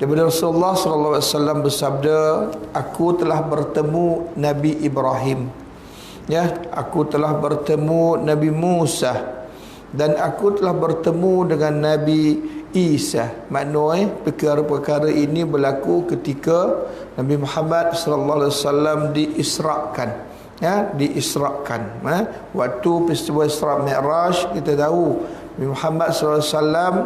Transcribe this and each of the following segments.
Daripada Rasulullah sallallahu alaihi wasallam bersabda, aku telah bertemu Nabi Ibrahim, ya, aku telah bertemu Nabi Musa, dan aku telah bertemu dengan Nabi Isa. Maknanya perkara-perkara ini berlaku ketika Nabi Muhammad sallallahu alaihi wasallam diisrakan, ya, diisrakan. Waktu peristiwa Isra Mi'raj, kita tahu Nabi Muhammad sallallahu alaihi wasallam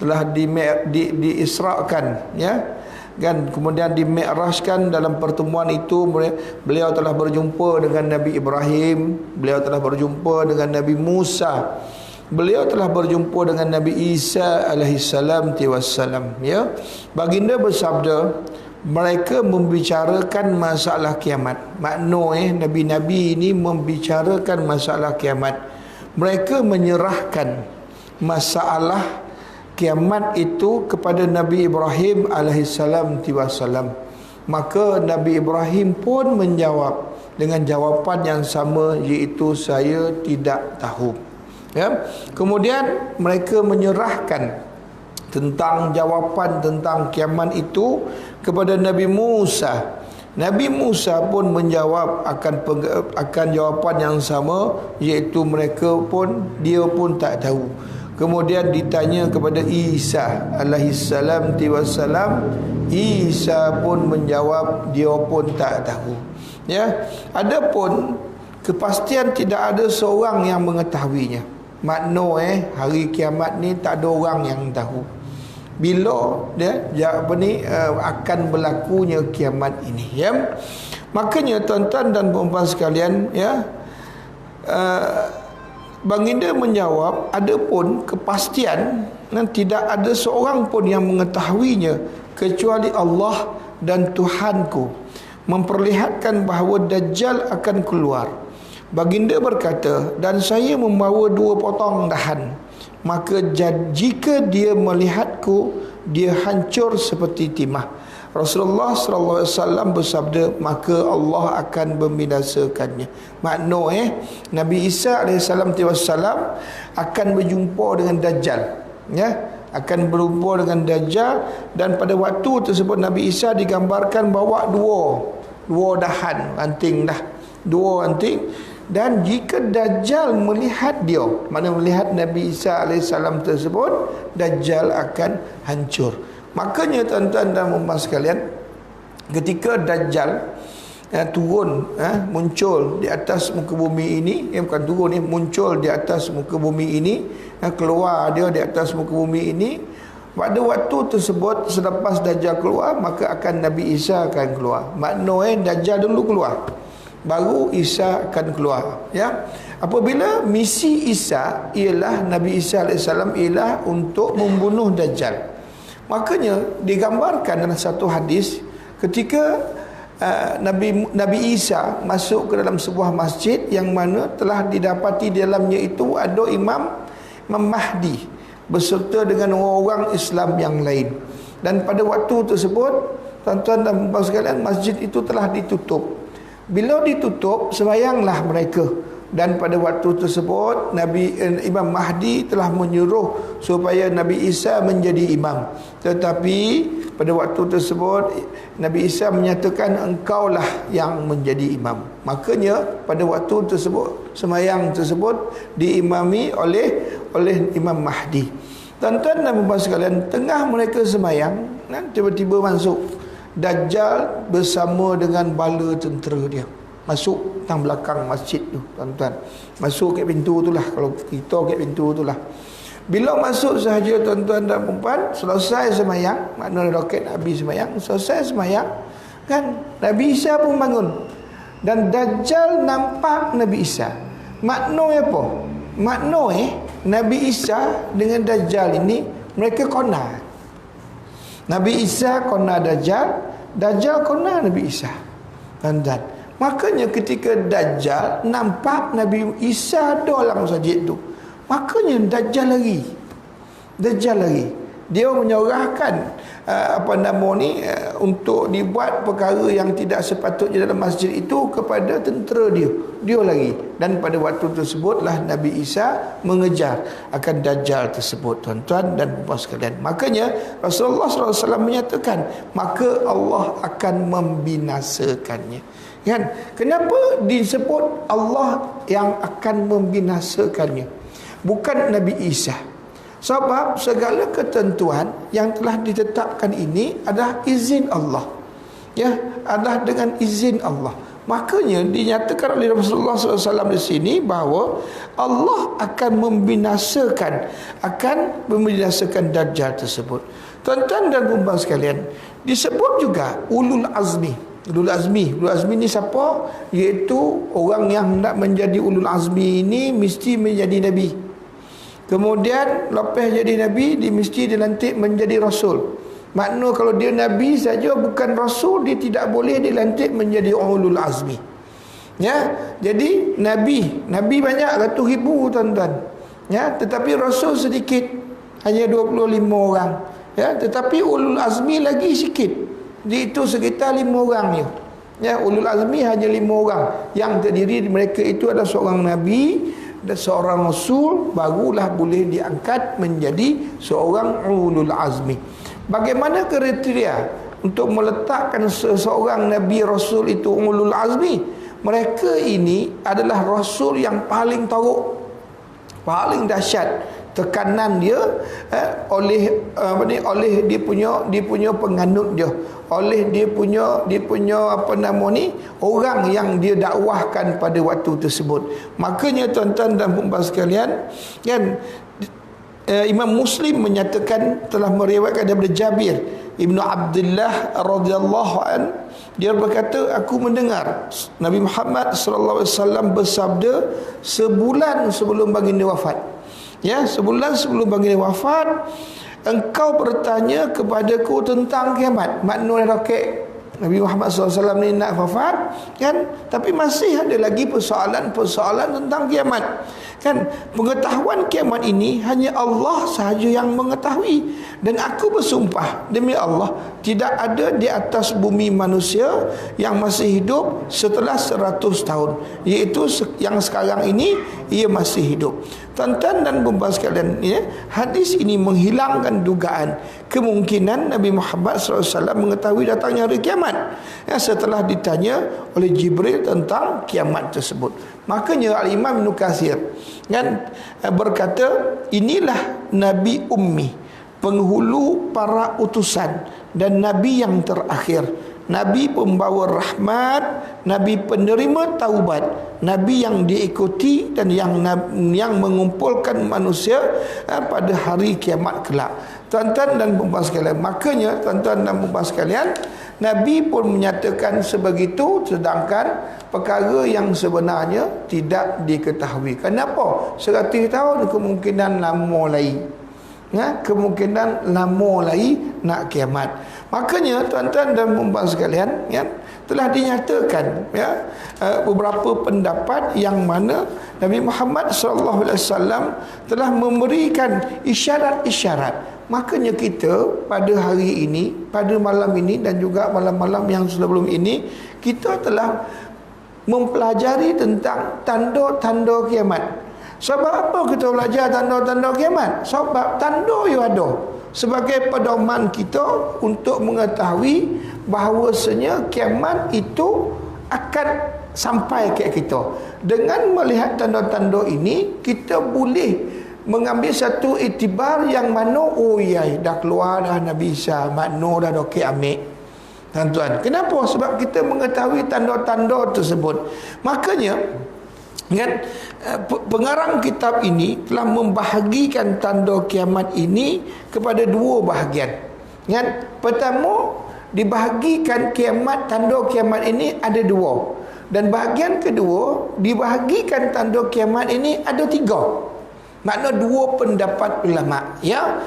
telah diisrakan, ya kan, kemudian dimi'rajkan. Dalam pertemuan itu beliau telah berjumpa dengan Nabi Ibrahim, beliau telah berjumpa dengan Nabi Musa, beliau telah berjumpa dengan Nabi Isa alaihissalam tiwassalam, ya. Baginda bersabda, mereka membicarakan masalah kiamat. Maknanya nabi-nabi ini membicarakan masalah kiamat. Mereka menyerahkan masalah kiamat itu kepada Nabi Ibrahim alaihissalam tiwassalam. Maka Nabi Ibrahim pun menjawab dengan jawapan yang sama, iaitu saya tidak tahu, ya. Kemudian mereka menyerahkan tentang jawapan tentang kiamat itu kepada Nabi Musa. Nabi Musa pun menjawab akan jawapan yang sama, iaitu dia pun tak tahu. Kemudian ditanya kepada Isa alaihissalam tiwassalam, Isa pun menjawab dia pun tak tahu, ya. Adapun kepastian tidak ada seorang yang mengetahuinya. Makna hari kiamat ni tak ada orang yang tahu bila akan berlakunya kiamat ini, ya. Makanya tuan-tuan dan puan-puan sekalian, ya, baginda menjawab, adapun kepastian dan tidak ada seorang pun yang mengetahuinya kecuali Allah dan Tuhanku, memperlihatkan bahawa Dajjal akan keluar. Baginda berkata, dan saya membawa 2 potong dahan, maka jika dia melihatku, dia hancur seperti timah. Rasulullah sallallahu alaihi wasallam bersabda, maka Allah akan membinasakannya. Maknanya Nabi Isa alaihissalam akan berjumpa dengan Dajjal, ya, akan berjumpa dengan Dajjal. Dan pada waktu tersebut Nabi Isa digambarkan bawa dua dahan ranting, dua ranting. Dan jika Dajjal melihat dia, mana melihat Nabi Isa alaihissalam tersebut, Dajjal akan hancur. Makanya tuan-tuan dan puan-puan sekalian, ketika Dajjal muncul di atas muka bumi ini, bukan turun, muncul di atas muka bumi ini, keluar dia di atas muka bumi ini, pada waktu tersebut selepas Dajjal keluar, maka akan Nabi Isa akan keluar. Maknanya Dajjal dulu keluar, baru Isa akan keluar, ya. Apabila misi Isa ialah, Nabi Isa alaihissalam ialah untuk membunuh Dajjal, makanya digambarkan dalam satu hadis ketika Nabi Isa masuk ke dalam sebuah masjid yang mana telah didapati di dalamnya itu ada Imam Mahdi beserta dengan orang-orang Islam yang lain. Dan pada waktu tersebut, tuan-tuan dan puan-puan sekalian, masjid itu telah ditutup. Bila ditutup, sembahyanglah mereka. Dan pada waktu tersebut Imam Mahdi telah menyuruh supaya Nabi Isa menjadi imam. Tetapi pada waktu tersebut Nabi Isa menyatakan, engkaulah yang menjadi imam. Makanya pada waktu tersebut sembahyang tersebut diimami oleh Imam Mahdi. Tuan-tuan dan puan-puan sekalian, tengah mereka sembahyang, tiba-tiba masuk Dajjal bersama dengan bala tentera dia. Masuk tang belakang masjid tu, tuan-tuan. Masuk ke pintu tu lah, kalau kita ke pintu tu lah. Bila masuk sahaja tuan-tuan dan puan-puan, selesai sembahyang, maknanya roket habis sembahyang, selesai sembahyang, kan Nabi Isa pun bangun. Dan Dajjal nampak Nabi Isa. Maknanya apa? Maknanya Nabi Isa dengan Dajjal ini mereka kona. Nabi Isa kona Dajjal, Dajjal kona Nabi Isa. Tuan-tuan, makanya ketika Dajjal nampak Nabi Isa ada dalam masjid tu, makanya Dajjal lari. Dia menyerahkan untuk dibuat perkara yang tidak sepatutnya dalam masjid itu kepada tentera dia lagi. Dan pada waktu tersebutlah Nabi Isa mengejar akan Dajjal tersebut, tuan-tuan dan puan sekalian. Makanya Rasulullah SAW menyatakan, maka Allah akan membinasakannya. Kan? Kenapa disebut Allah yang akan membinasakannya, bukan Nabi Isa? Sebab segala ketentuan yang telah ditetapkan ini adalah izin Allah. Ya, adalah dengan izin Allah. Makanya dinyatakan oleh Rasulullah SAW di sini bahawa Allah akan membinasakan Dajjal tersebut. Tuan-tuan dan puan sekalian, disebut juga ulul azmi. Ulul azmi ni siapa? Iaitu orang yang nak menjadi ulul azmi ini mesti menjadi nabi. Kemudian lepas jadi nabi, dia mesti dilantik menjadi rasul. Makna kalau dia nabi saja bukan rasul, dia tidak boleh dilantik menjadi ulul azmi. Ya, jadi nabi banyak ratus ribu, tuan-tuan. Ya, tetapi rasul sedikit, hanya 25 orang. Ya, tetapi ulul azmi lagi sikit. Itu sekitar 5 orang je. Ya, ulul azmi hanya 5 orang. Yang terdiri mereka itu adalah seorang nabi dan seorang rasul, barulah boleh diangkat menjadi seorang ulul azmi. Bagaimana kriteria untuk meletakkan seseorang nabi rasul itu ulul azmi? Mereka ini adalah rasul yang paling teruk, paling dahsyat tekanan dia oleh dia punya penganut dia, oleh dia punya orang yang dia dakwahkan pada waktu tersebut. Makanya tuan-tuan dan puan sekalian, kan, Imam Muslim menyatakan, telah meriwayatkan daripada Jabir Ibnu Abdullah radhiyallahu an, dia berkata, aku mendengar Nabi Muhammad sallallahu alaihi wasallam bersabda sebulan sebelum baginda wafat. Ya, sebulan sebelum baginda wafat, engkau bertanya kepadaku tentang kiamat. Makna roket Nabi Muhammad SAW ni nak wafat, kan? Tapi masih ada lagi persoalan tentang kiamat, kan? Pengetahuan kiamat ini hanya Allah sahaja yang mengetahui. Dan aku bersumpah demi Allah, tidak ada di atas bumi manusia yang masih hidup setelah 100 tahun, iaitu yang sekarang ini ia masih hidup. Tuan-tuan dan puan sekalian, ya, hadis ini menghilangkan dugaan kemungkinan Nabi Muhammad SAW mengetahui datangnya hari kiamat, ya, setelah ditanya oleh Jibril tentang kiamat tersebut. Makanya Al-Imam Ibn Katsir, kan, berkata, inilah Nabi Ummi, penghulu para utusan dan Nabi yang terakhir, Nabi pembawa rahmat, Nabi penerima taubat, Nabi yang diikuti dan yang mengumpulkan manusia pada hari kiamat kelak. Tuan-tuan dan puan sekalian, makanya tuan-tuan dan puan sekalian, Nabi pun menyatakan sebegitu, sedangkan perkara yang sebenarnya tidak diketahui. Kenapa? 100 tahun kemungkinan lama lagi. Ya, kemungkinan lama lagi nak kiamat. Makanya tuan-tuan dan puan sekalian, ya, telah dinyatakan, ya, beberapa pendapat yang mana Nabi Muhammad SAW telah memberikan isyarat-isyarat. Makanya kita pada hari ini, pada malam ini dan juga malam-malam yang sebelum ini, kita telah mempelajari tentang tanda-tanda kiamat. Sebab apa kita belajar tanda-tanda kiamat? Sebab tanda yang ada sebagai pedoman kita untuk mengetahui bahawasanya kiamat itu akan sampai ke kita. Dengan melihat tanda-tanda ini, kita boleh mengambil satu iktibar yang mana, oh ya, dah keluar dah Nabi Isa, makna dah dokek ambil. Tuan-tuan, kenapa? Sebab kita mengetahui tanda-tanda tersebut. Makanya, kan, pengarang kitab ini telah membahagikan tanda kiamat ini kepada dua bahagian. Kan? Pertama, dibahagikan kiamat, tanda kiamat ini ada dua. Dan bahagian kedua, dibahagikan tanda kiamat ini ada 3. Makna 2 pendapat ulama, ya.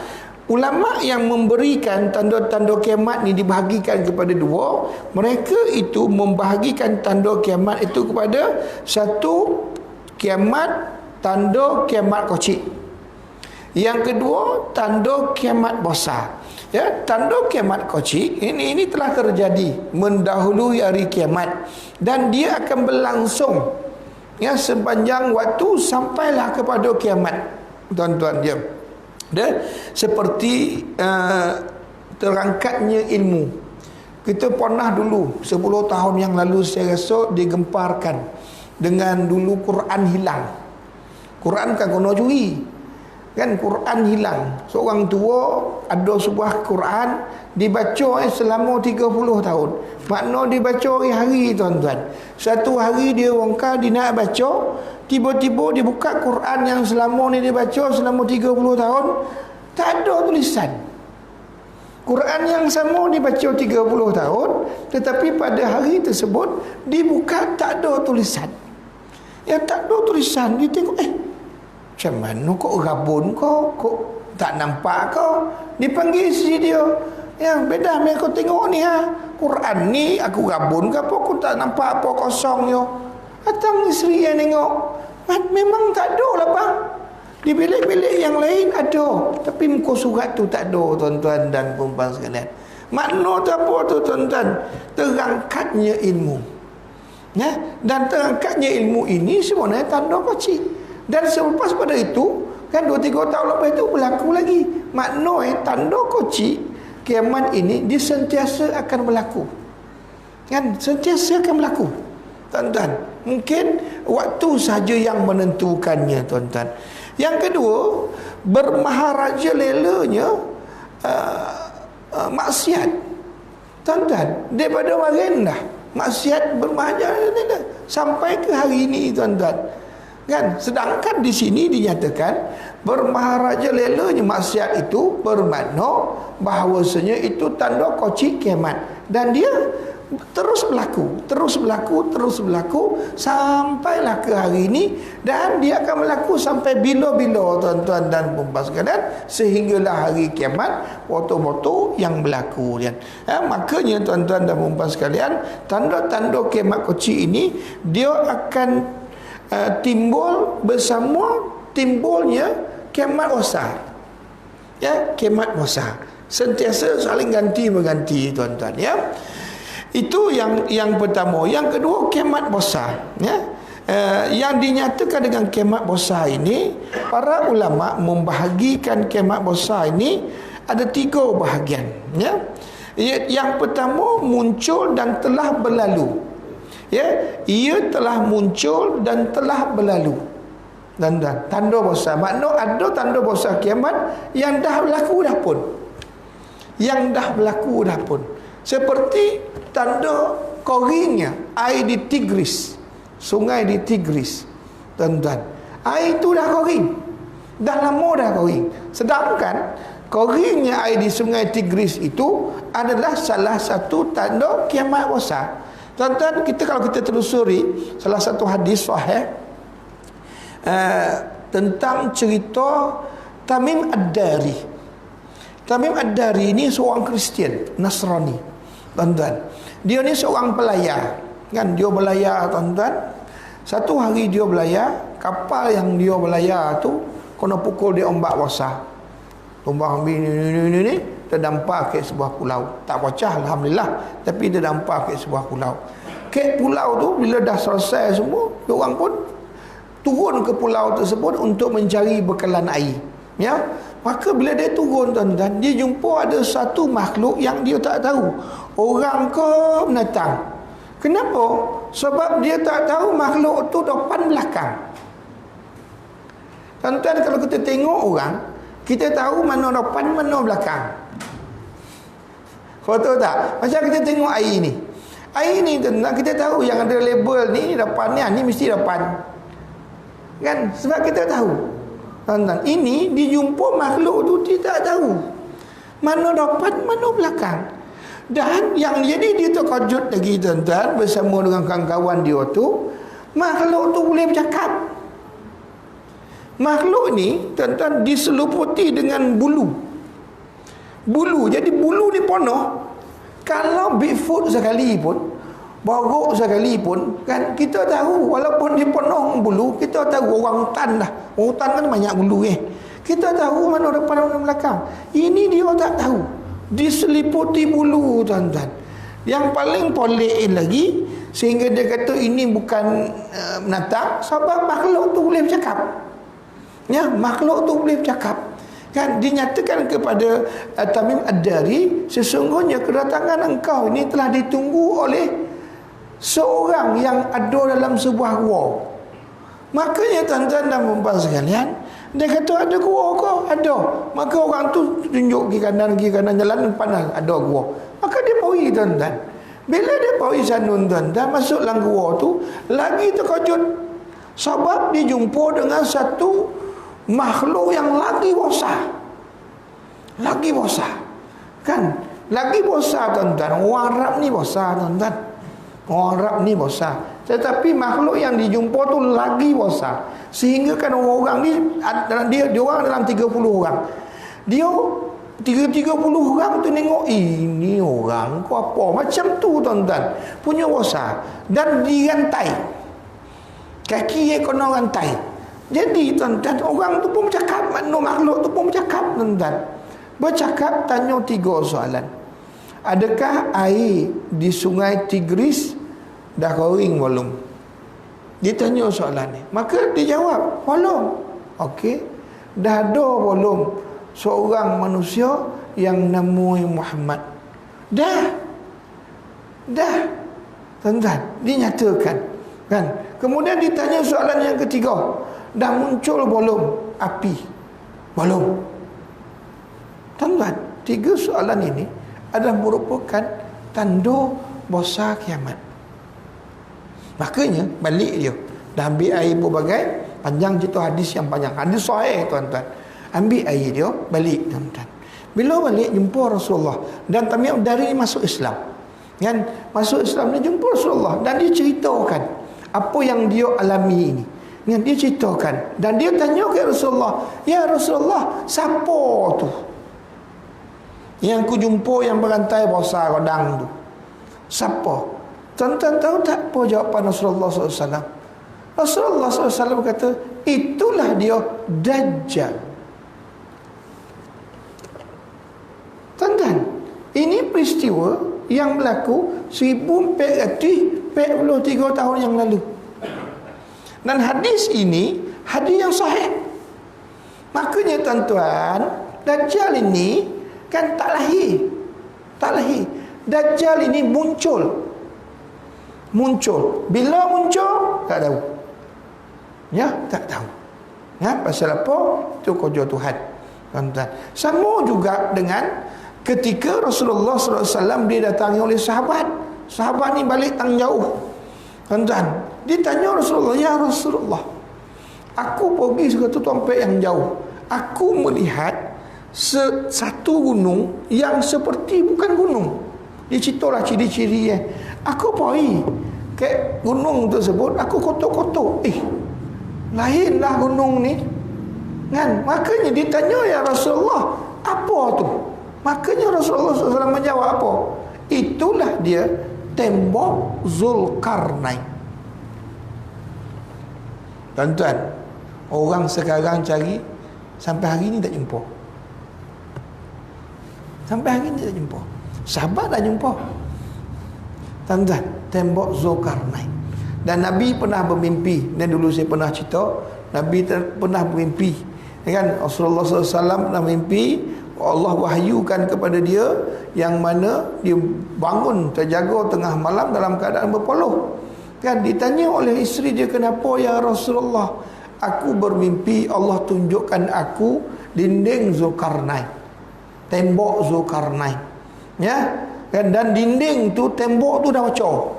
Ulama yang memberikan tanda-tanda kiamat ni dibahagikan kepada 2. Mereka itu membahagikan tanda kiamat itu kepada 1, kiamat, tanda kiamat kocik. Yang kedua, tanda kiamat besar. Ya, tanda kiamat kecil ini telah terjadi mendahului hari kiamat, dan dia akan berlangsung ya sepanjang waktu sampailah kepada kiamat, tuan-tuan dia. Dan seperti terangkatnya ilmu. Kita pernah dulu 10 tahun yang lalu saya rasa digemparkan dengan dulu Quran hilang. Quran kan kena curi. Kan Quran hilang. Seorang tua ada sebuah Quran dibaca selama 30 tahun. Makna dibaca hari-hari, tuan-tuan. Satu hari dia wongkar dia nak baca, tiba-tiba dia buka Quran yang selama ni dia baca selama 30 tahun, tak ada tulisan. Quran yang sama dibaca 30 tahun, tetapi pada hari tersebut dibuka tak ada tulisan. Ya, tak ada tulisan. Dia tengok, macam mana kok rabun kok tak nampak kau. Dipanggil isteri dia. Ya, beda ni aku tengok ni Quran ni aku rabun ke apa, aku tak nampak apa, kosong yo. Datang isteri yang tengok. Memang tak ada lah bang. Di bilik-bilik yang lain ada, tapi muka surat tu tak ada, tuan-tuan dan puan-puan sekalian. Makna tu apa tu, tuan-tuan? Terangkatnya ilmu. Ya, dan terangkatnya ilmu ini sebenarnya tanda kecil. Dan selepas pada itu, kan 2-3 tahun lepas itu berlaku lagi. Makna tanda kunci kiamat ini dia sentiasa akan berlaku. Kan sentiasa akan berlaku. Tuan-tuan, mungkin waktu saja yang menentukannya, tuan-tuan. Yang kedua, bermaharaja lelanya maksiat. Tuan-tuan, daripada kemarin dah maksiat bermaharaja lelanya sampai ke hari ini, tuan-tuan. Kan, sedangkan di sini dinyatakan bermaharaja lelanya maksiat itu bermakna bahawasanya itu tanda kunci kiamat, dan dia terus berlaku sampailah ke hari ini, dan dia akan berlaku sampai bila-bila, tuan-tuan dan puan-puan sekalian, sehinggalah hari kiamat waktu-waktu yang berlaku kan. Makanya tuan-tuan dan puan-puan sekalian, tanda-tanda kiamat kecil ini dia akan timbul bersama timbulnya kiamat besar. Ya, kiamat besar sentiasa saling ganti mengganti, tuan-tuan ya. Itu yang pertama. Yang kedua, kiamat besar ya. Yang dinyatakan dengan kiamat besar ini, para ulama membahagikan kiamat besar ini ada 3 bahagian ya. Yang pertama, muncul dan telah berlalu. Ya, ia telah muncul dan telah berlalu. Dan tanda besar, makna ada tanda besar kiamat yang dah berlaku dah pun. Yang dah berlaku dah pun. Seperti tanda koringnya air di Tigris, sungai di Tigris. Tuan-tuan, air itu dah koring. Dah lama dah koring. Sedangkan koringnya air di sungai Tigris itu adalah salah satu tanda kiamat besar. Tuan-tuan, kalau kita telusuri salah satu hadis sahih tentang cerita Tamim Ad-Dari. Tamim Ad-Dari ini seorang Kristian Nasrani, tuan-tuan. Dia ni seorang pelayar, kan, dia belayar, tuan-tuan. Satu hari dia belayar, kapal yang dia belayar tu kena pukul dia ombak besar. Ombak ni terdampak ke sebuah pulau. Tak pecah, alhamdulillah, tapi terdampak ke sebuah pulau. Ke pulau tu bila dah selesai semua, diorang pun turun ke pulau tersebut untuk mencari bekalan air. Ya, maka bila dia turun, tuan-tuan, dia jumpa ada satu makhluk yang dia tak tahu orang ke binatang. Kenapa? Sebab dia tak tahu makhluk tu depan belakang. Tuan-tuan, kalau kita tengok orang, kita tahu mana depan, mana belakang. Foto tak? Macam kita tengok air ni. Air ni, tuan-tuan, kita tahu yang ada label ni depan ni mesti depan. Kan? Sebab kita tahu. Tuan-tuan, ini dijumpa makhluk tu dia tak tahu mana depan, mana belakang. Dan yang jadi dia terkejut lagi, tuan-tuan, bersama dengan kawan-kawan dia tu, makhluk tu boleh bercakap. Makhluk ni, tuan-tuan, diseliputi dengan bulu. Bulu, jadi bulu ni penuh. Kalau Bigfoot sekali pun, borok sekali pun, kan, kita tahu walaupun dia penuh bulu, kita tahu orang hutan dah. Orang hutan kan banyak bulu Kita tahu mana depan mana belakang. Ini dia tak tahu. Diseliputi bulu, tuan-tuan. Yang paling pelik lagi, sehingga dia kata ini bukan binatang, sebab makhluk tu boleh bercakap. Ya, makhluk tu boleh bercakap. Kan dinyatakan kepada Tamim Ad-Dari, sesungguhnya kedatangan engkau ini telah ditunggu oleh seorang yang ada dalam sebuah gua. Makanya tuan-tuan dan puan sekalian, dia kata ada gua ke? Ada. Maka orang tu tunjuk ke kanan jalan pandang ada gua. Maka dia pergi, tuan-tuan. Bila dia pergi sana, tuan-tuan, masuk dalam gua tu, lagi terkejut. Sebab dia jumpa dengan satu makhluk yang lagi besar. Lagi besar. Kan? Lagi besar, tuan-tuan. Orang Arab ni besar, tuan-tuan. Orang Arab ni besar. Tetapi makhluk yang dijumpa tu lagi besar. Sehingga kan orang ni, dia orang dalam 30 orang. Dia 30 orang tu tengok, ini orang kau apa? Macam tu, tuan-tuan. Punya besar. Dan dirantai. Kaki dia kena rantai. Jadi, tuan-tuan, orang tu pun bercakap. Makhluk tu pun bercakap, tuan-tuan. Bercakap, tanya 3 soalan. Adakah air di sungai Tigris dah kering belum? Dia tanya soalan ni. Maka dia jawab, belum. Okey. Dah ada belum seorang manusia yang namanya Muhammad? Dah. Tuan-tuan, dinyatakan. Kan? Kemudian ditanya soalan yang ketiga. Dah muncul belum api? Belum. Tuan-tuan, 3 soalan ini adalah merupakan tanda besar kiamat. Makanya balik dia, dah ambil air berbagai, panjang cerita hadis yang panjang, hadis sahih, tuan-tuan. Ambil air dia, balik, tuan-tuan. Bila balik jumpa Rasulullah, dan Tamim Ad-Dari masuk Islam. Kan? Masuk Islam, dia jumpa Rasulullah dan dia ceritakan apa yang dia alami ini. Kan? Dia ceritakan dan dia tanya ke Rasulullah, ya Rasulullah, siapa tu yang ku jumpa yang berantai besar rodang tu? Siapa? Tuan-tuan tahu tak apa jawapan Rasulullah SAW? Rasulullah SAW berkata, itulah dia Dajjal. Tuan-tuan, ini peristiwa yang berlaku 1443 tahun yang lalu. Dan hadis ini hadis yang sahih. Makanya tuan-tuan, Dajjal ini kan tak lahir. Dajjal ini muncul. Bila muncul tak tahu. Ya, tak tahu. Ya, pasal apa? Itu kerja Tuhan, tuan-tuan. Sama juga dengan ketika Rasulullah SAW dia datangi oleh sahabat. Sahabat ni balik tang jauh, tuan-tuan. Dia tanya Rasulullah, ya Rasulullah, aku pergi satu tempat yang jauh. Aku melihat satu gunung yang seperti bukan gunung. Dia ceritalah ciri-ciri. Aku pergi ke gunung tersebut, aku kotok-kotok. Lainlah gunung ni. Kan? Makanya ditanya, ya Rasulullah, apa tu? Makanya Rasulullah SAW menjawab apa? Itulah dia tembok Zulkarnain. Tuan-tuan, orang sekarang cari sampai hari ni tak jumpa. Sampai hari ni tak jumpa. Sahabat dah jumpa. Tuan-tuan, tembok Zulkarnain. Dan Nabi pernah bermimpi. Dan dulu saya pernah cerita, Nabi pernah bermimpi. Kan? Rasulullah SAW pernah mimpi, Allah wahyukan kepada dia, yang mana dia bangun terjaga tengah malam dalam keadaan berpeluh. Kan? Ditanya oleh isteri dia, kenapa ya Rasulullah? Aku bermimpi Allah tunjukkan aku dinding Zulkarnain, tembok Zulkarnain. Ya? Dan dinding tu, tembok tu dah bocor.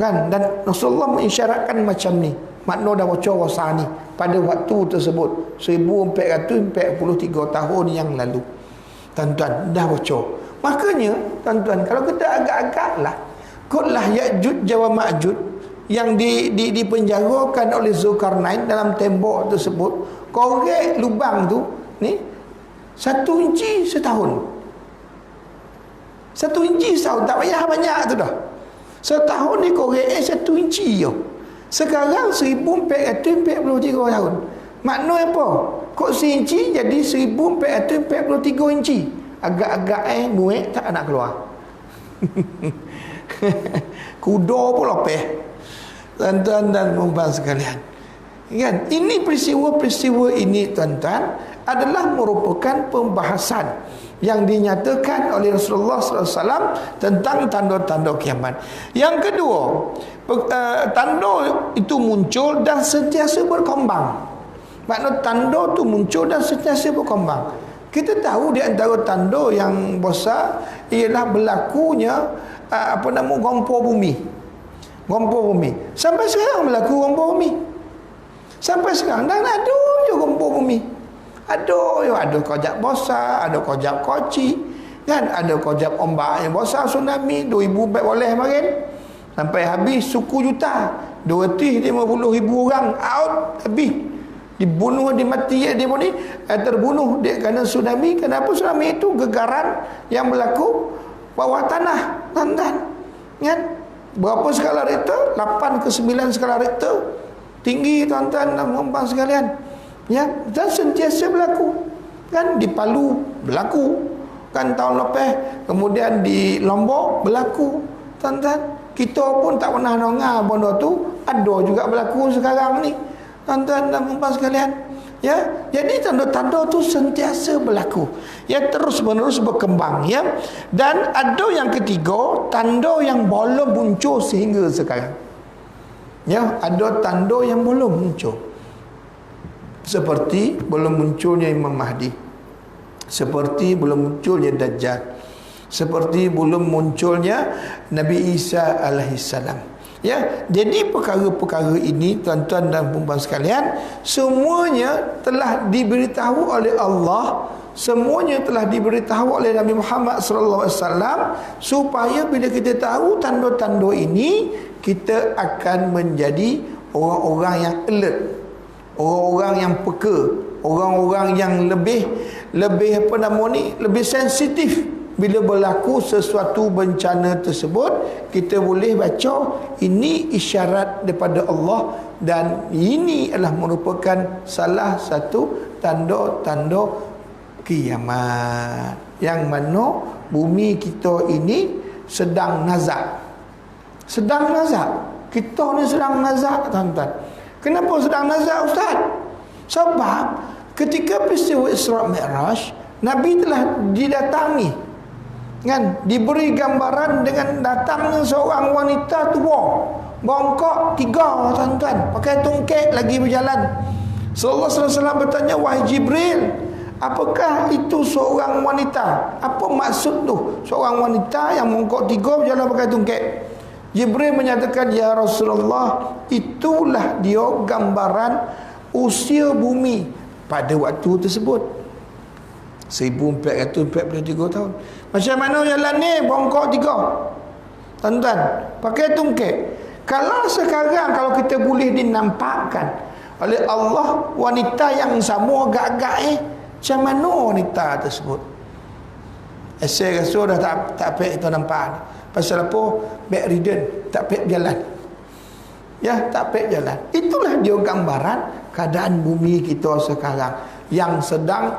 Kan? Dan Rasulullah mengisyaratkan macam ni, makna dah bocor besar ni pada waktu tersebut 1443 tahun yang lalu. Tuan-tuan, dah bocor. Makanya tuan-tuan, kalau kita agak-agaklah, kotlah Ya'juj wa Ma'juj yang dipenjarakan oleh Zulkarnain dalam tembok tersebut, korek lubang tu ni 1 inci setahun. 1 inci setahun, tak payah banyak tu dah. Setahun ni korek 1 inci je. Sekarang 1443 tahun. Maknanya apa? Kok seinci jadi 1443 inci. Agak-agak muek tak nak keluar. Kuda pun lopeh. Tuan-tuan dan puan sekalian, kan? Ini peristiwa-peristiwa ini, tuan-tuan, adalah merupakan pembahasan yang dinyatakan oleh Rasulullah SAW tentang tanda-tanda kiamat. Yang kedua, tanda itu muncul dan sentiasa berkembang. Makna tanda itu muncul dan sentiasa berkembang. Kita tahu di antara tanda yang besar ialah berlakunya gempur bumi. Gempur bumi. Sampai sekarang berlaku gempur bumi. Sampai sekarang dan ada je gempur bumi. Ada kojak besar, ada kojak koci, kan? Ada kojak ombak yang besar, tsunami 2000 boleh makin. Sampai habis suku juta, 250,000 orang out habis. Dibunuh, dimati dia pun ni terbunuh dia kerana tsunami. Kenapa tsunami itu? Gegaran yang berlaku bawah tanah, tuan-tuan, kan? Berapa skala Richter? 8 ke 9 skala Richter. Tinggi, tuan-tuan dan puan sekalian. Ya, dan sentiasa berlaku. Kan di Palu berlaku, kan tahun lepas. Kemudian di Lombok berlaku, tuan-tuan. Kita pun tak pernah dengar benda tu, ada juga berlaku sekarang ni, tuan-tuan dan puan sekalian. Ya, jadi tanda-tanda tu sentiasa berlaku, ya, terus-menerus berkembang, ya. Dan ada yang ketiga, tanda yang belum muncul sehingga sekarang. Ya, ada tanda yang belum muncul. Seperti belum munculnya Imam Mahdi, seperti belum munculnya Dajjal, seperti belum munculnya Nabi Isa alaihissalam. Ya, jadi perkara-perkara ini, tuan-tuan dan puan sekalian, semuanya telah diberitahu oleh Allah, semuanya telah diberitahu oleh Nabi Muhammad sallallahu alaihi wasallam, supaya bila kita tahu tanda-tanda ini, kita akan menjadi orang-orang yang alert, orang-orang yang peka, orang-orang yang lebih lebih sensitif. Bila berlaku sesuatu bencana tersebut, kita boleh baca ini isyarat daripada Allah, dan ini adalah merupakan salah satu tanda-tanda kiamat, yang mana bumi kita ini sedang nazak. Sedang nazak. Kita ni sedang nazak, tuan-tuan. Kenapa sedang nazak, Ustaz? Sebab ketika peristiwa Isra Mi'raj, Nabi telah didatangi, kan, diberi gambaran dengan datangnya seorang wanita tua, bongkok 3, tuan-tuan, pakai tungkek lagi berjalan. Sallallahu alaihi wasallam bertanya, wahai Jibril, apakah itu seorang wanita? Apa maksud tu seorang wanita yang bongkok 3 berjalan pakai tungkek? Jibril menyatakan, ya Rasulullah, itulah dia gambaran usia bumi pada waktu tersebut, 1443 tahun. Macam mana jalan ni? Bongkok 3, tuan-tuan, pakai tungkek. Kalau sekarang, kalau kita boleh dinampakkan oleh Allah wanita yang sama agak-agak macam mana wanita tersebut? Saya rasa dah tak pek kita nampak. Pasal apa? Bedridden, tak pek jalan. Ya, tak pek jalan. Itulah dia gambaran keadaan bumi kita sekarang, yang sedang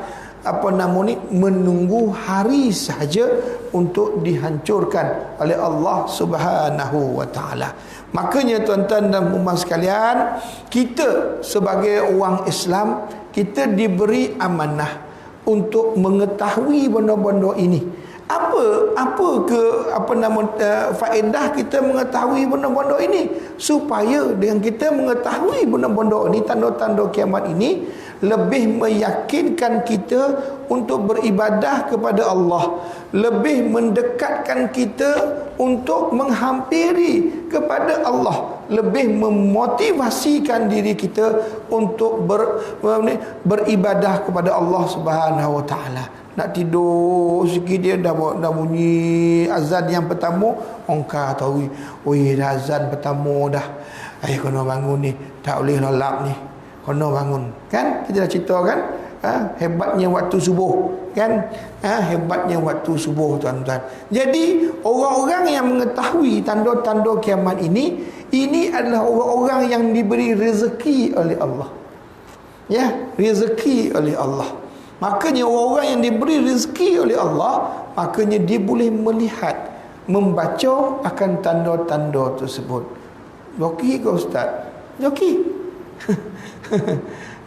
menunggu hari sahaja untuk dihancurkan oleh Allah Subhanahu wa taala. Makanya tuan-tuan dan puan sekalian, kita sebagai orang Islam, kita diberi amanah untuk mengetahui benda-benda ini. Faedah kita mengetahui benda-benda ini, supaya dengan kita mengetahui benda-benda ini, tanda-tanda kiamat ini, lebih meyakinkan kita untuk beribadah kepada Allah, lebih mendekatkan kita untuk menghampiri kepada Allah, lebih memotivasikan diri kita untuk beribadah kepada Allah Subhanahu wa taala. Nak tidur sikit dia dah bunyi azan yang pertama, ongkar tahu, oi dah azan pertama dah, kena bangun ni, tak boleh lelap ni, kena bangun. Kan kita dah cerita kan, hebatnya waktu subuh, kan, hebatnya waktu subuh, tuan-tuan. Jadi orang-orang yang mengetahui tanda-tanda kiamat ini adalah orang-orang yang diberi rezeki oleh Allah. Ya, rezeki oleh Allah. Makanya orang yang diberi rezeki oleh Allah, makanya dia boleh melihat, membaca akan tanda-tanda tersebut. Joki ke ustaz? Joki.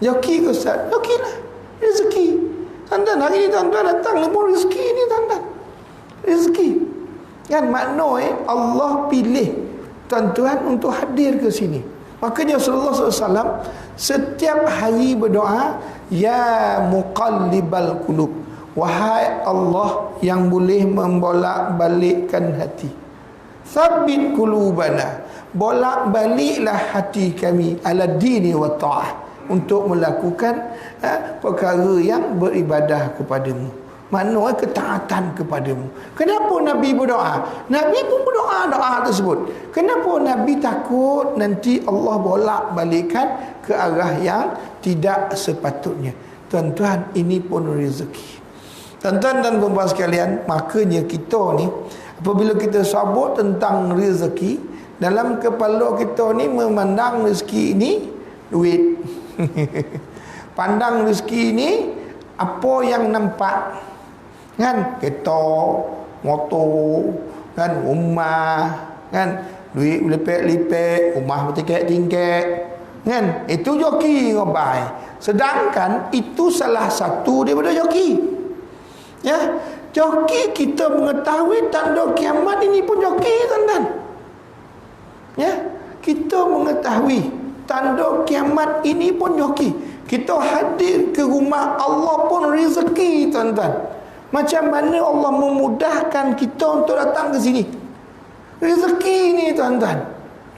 Joki ke ustaz? Joki lah. Rezeki. Tuan-tuan, hari ni tuan-tuan datang lemur rezeki ni tuan-tuan. Rezeki. Kan makna Allah pilih tuan-tuan untuk hadir ke sini. Makanya Rasulullah SAW setiap hari berdoa, ya muqallibal qulub, wahai Allah yang boleh membolak-balikkan hati, tsabbit qulubana, bolak-baliklah hati kami ala dini wa ta'ah, untuk melakukan perkara yang beribadah kepadamu. Maknanya ketaatan kepadamu. Kenapa Nabi berdoa? Nabi pun berdoa doa tersebut. Kenapa Nabi takut nanti Allah bolak-balikkan ke arah yang tidak sepatutnya? Tuan-tuan, ini pun rezeki. Tuan-tuan dan puan-puan sekalian, makanya kita ni apabila kita sebut tentang rezeki, dalam kepala kita ni memandang rezeki ini duit. Pandang rezeki ini apa yang nampak, kan, kereta, motor, kan, rumah, kan, duit lepek-lepek, rumah bertingkat-tingkat, kan, itu joki ngobai. Sedangkan itu salah satu daripada joki. Ya, joki kita mengetahui tanda kiamat ini pun joki, tuan-tuan. Ya, kita mengetahui tanda kiamat ini pun joki. Kita hadir ke rumah Allah pun rezeki, tuan-tuan. Macam mana Allah memudahkan kita untuk datang ke sini. Rezeki ni, tuan-tuan.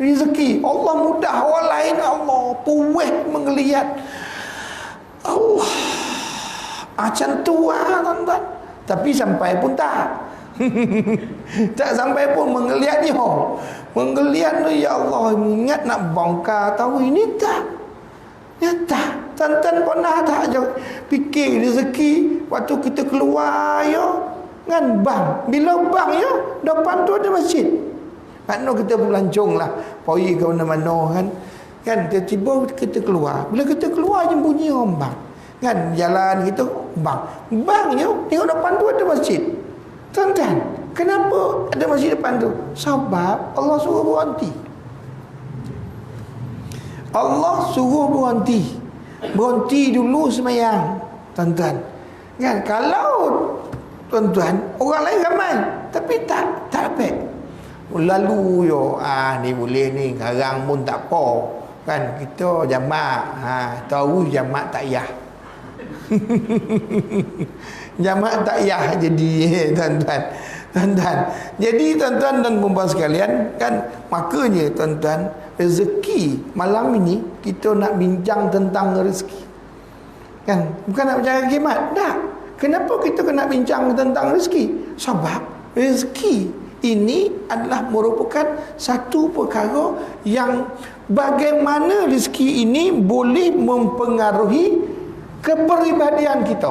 Rezeki. Allah mudah, orang lain Allah puas menggeliat. Allah. Macam tu lah, tuan-tuan. Tapi sampai pun tak. Tak sampai pun menggeliat dia. Menggeliat tu, ya Allah, ingat nak bongkar tahu ini tak. Ya tak. Tuan-tuan pernah tak fikir rezeki waktu kita keluar ya, kan, bang. Bila bang ya, depan tu ada masjid. Makna kita berlancung lah, pergi ke mana-mana, kan. Kan tiba-tiba kita keluar. Bila kita keluar je bunyi orang bang. Kan jalan kita bang. Bang ya, tengok depan tu ada masjid. Tuan-tuan, kenapa ada masjid depan tu? Sebab Allah suruh berhenti. Allah suruh berhenti. Berhenti dulu semayang, tuan-tuan. Kan, kalau tuan-tuan, orang lain ramai, tapi tak dapat. Lalu yo, ni boleh ni, sekarang pun tak apa. Kan, kita jamak, tahu jamak tak yah. Jamak tak yah jadi, tuan-tuan. Tuan-tuan. Jadi tuan-tuan dan puan-puan sekalian, kan, makanya tuan-tuan, rezeki malam ini kita nak bincang tentang rezeki. Kan, bukan nak bincang kiamat. Tak. Kenapa kita kena bincang tentang rezeki? Sebab rezeki ini adalah merupakan satu perkara yang bagaimana rezeki ini boleh mempengaruhi kepribadian kita.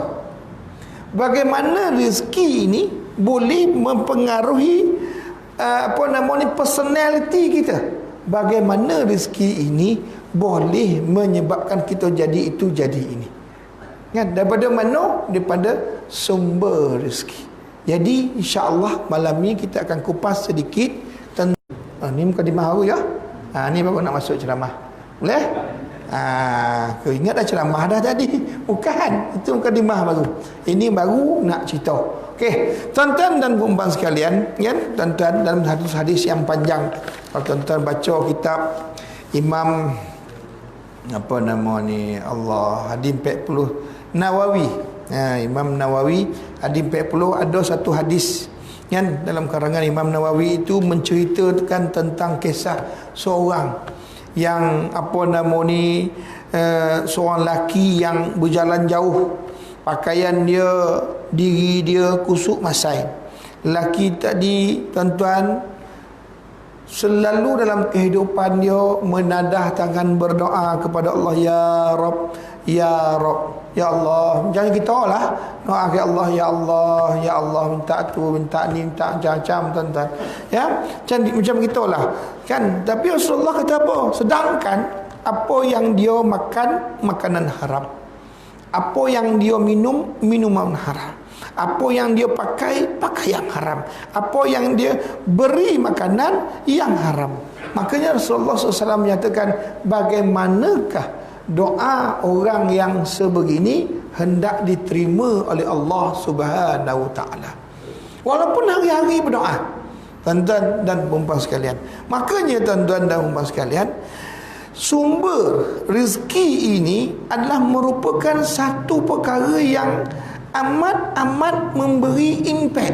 Bagaimana rezeki ini boleh mempengaruhi personality kita. Bagaimana rezeki ini boleh menyebabkan kita jadi itu, jadi ini. Kan, daripada mana? Daripada sumber rezeki. Jadi insya-Allah malam ni kita akan kupas sedikit tentang ni mukadimah baru ya. Ni baru nak masuk ceramah. Boleh? Kau ingat dah ceramah dah tadi. Bukan, itu mukadimah baru. Ini baru nak cerita. Okey, tuan-tuan dan puan-puan sekalian, kan? Tuan-tuan, dalam hadis yang panjang, kalau tuan-tuan baca kitab Imam apa nama ni, Allah, hadis 40 Nawawi. Imam Nawawi hadis 40, ada satu hadis, kan, dalam karangan Imam Nawawi itu menceritakan tentang kisah seorang yang apa nama ni, seorang lelaki yang berjalan jauh, pakaian dia, diri dia kusuk masai. Lelaki tadi, tuan-tuan, selalu dalam kehidupan dia menadah tangan berdoa kepada Allah, ya Rabb, ya Rabb, ya Allah. Jangan kita lah doa ke Allah, ya Allah, ya Allah, minta tu, minta ni, minta macam-macam, tuan-tuan. Ya, macam kita lah, kan. Tapi Rasulullah kata apa? Sedangkan apa yang dia makan, makanan haram. Apa yang dia minum, minuman haram. Apa yang dia pakai, pakaian haram. Apa yang dia beri makanan yang haram. Makanya Rasulullah SAW menyatakan, bagaimanakah doa orang yang sebegini hendak diterima oleh Allah Subhanahu Wa Taala. Walaupun hari-hari berdoa, tuan-tuan dan puan-puan sekalian. Makanya tuan-tuan dan puan-puan sekalian, sumber rezeki ini adalah merupakan satu perkara yang amat-amat memberi impak,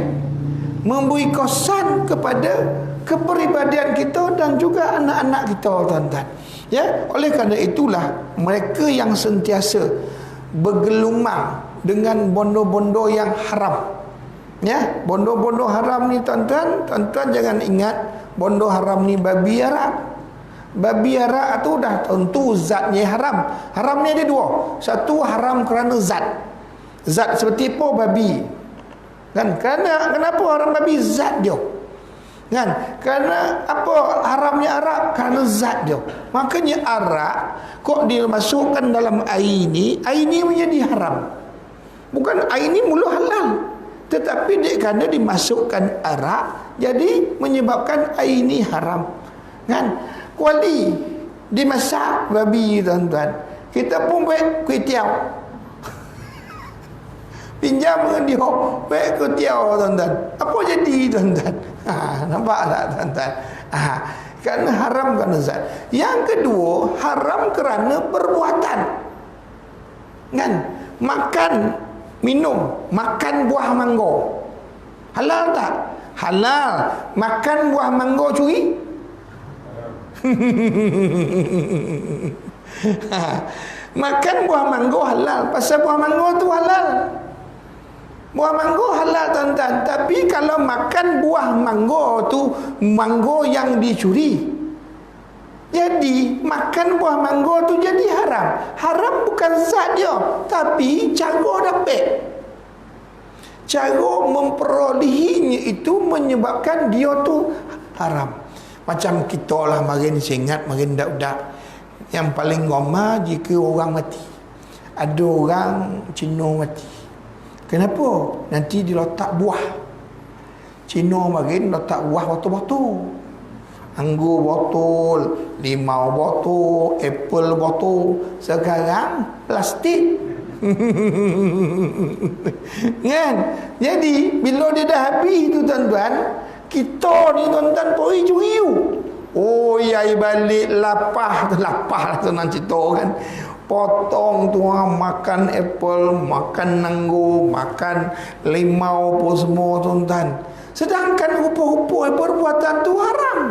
memberi kesan kepada kepribadian kita dan juga anak-anak kita, tuan-tuan. Ya, oleh kerana itulah mereka yang sentiasa bergelumang dengan bondo-bondo yang haram. Ya, bondo-bondo haram ni tuan-tuan jangan ingat bondo haram ni babi arak. Babi arak tu dah tentu zatnya haram. Haram ni ada dua. Satu haram kerana zat. Zat seperti apa? Babi. Kan? Kenapa haram babi? Zat dia. Kan? Kerana apa haramnya arak? Kerana zat dia. Makanya arak kok dimasukkan dalam air ni menjadi haram. Bukan air ni mula halal, tetapi kerana dimasukkan arak, jadi menyebabkan air ni haram. Kan? Kuali dimasak babi, tuan-tuan. Kita pun buat kuih tiaw. Pinjam dengan dia buat kuih tiaw, tuan-tuan. Apa jadi, tuan-tuan? Nampak tak, tuan-tuan? Kerana haram kerana zat. Yang kedua, haram kerana perbuatan. Kan? Makan, minum, makan buah mangga. Halal tak? Halal. Makan buah mangga curi? Makan buah mangga halal. Pasal buah mangga tu halal. Buah mangga halal, tuan-tuan. Tapi kalau makan buah mangga tu mangga yang dicuri, jadi makan buah mangga tu jadi haram. Haram bukan zat dia, tapi cara dapat, cara memperolehinya itu menyebabkan dia tu haram. Macam kita lah, makin ingat, makin dak-dak. Yang paling ngomah jika orang mati. Ada orang Cina mati. Kenapa? Nanti diletak buah. Cina makin letak buah botol-botol. Anggur botol, limau botol, apple botol. Sekarang plastik. Kan? Jadi bila dia dah habis tu, tuan-tuan, kita ni, tuan-tuan, pergi curi. Oh, yai balik lapah lah senang cerita kan. Potong tuan, makan apple, makan anggur, makan limau apa semua, tuan-tuan. Sedangkan rupa-rupa perbuatan tu haram.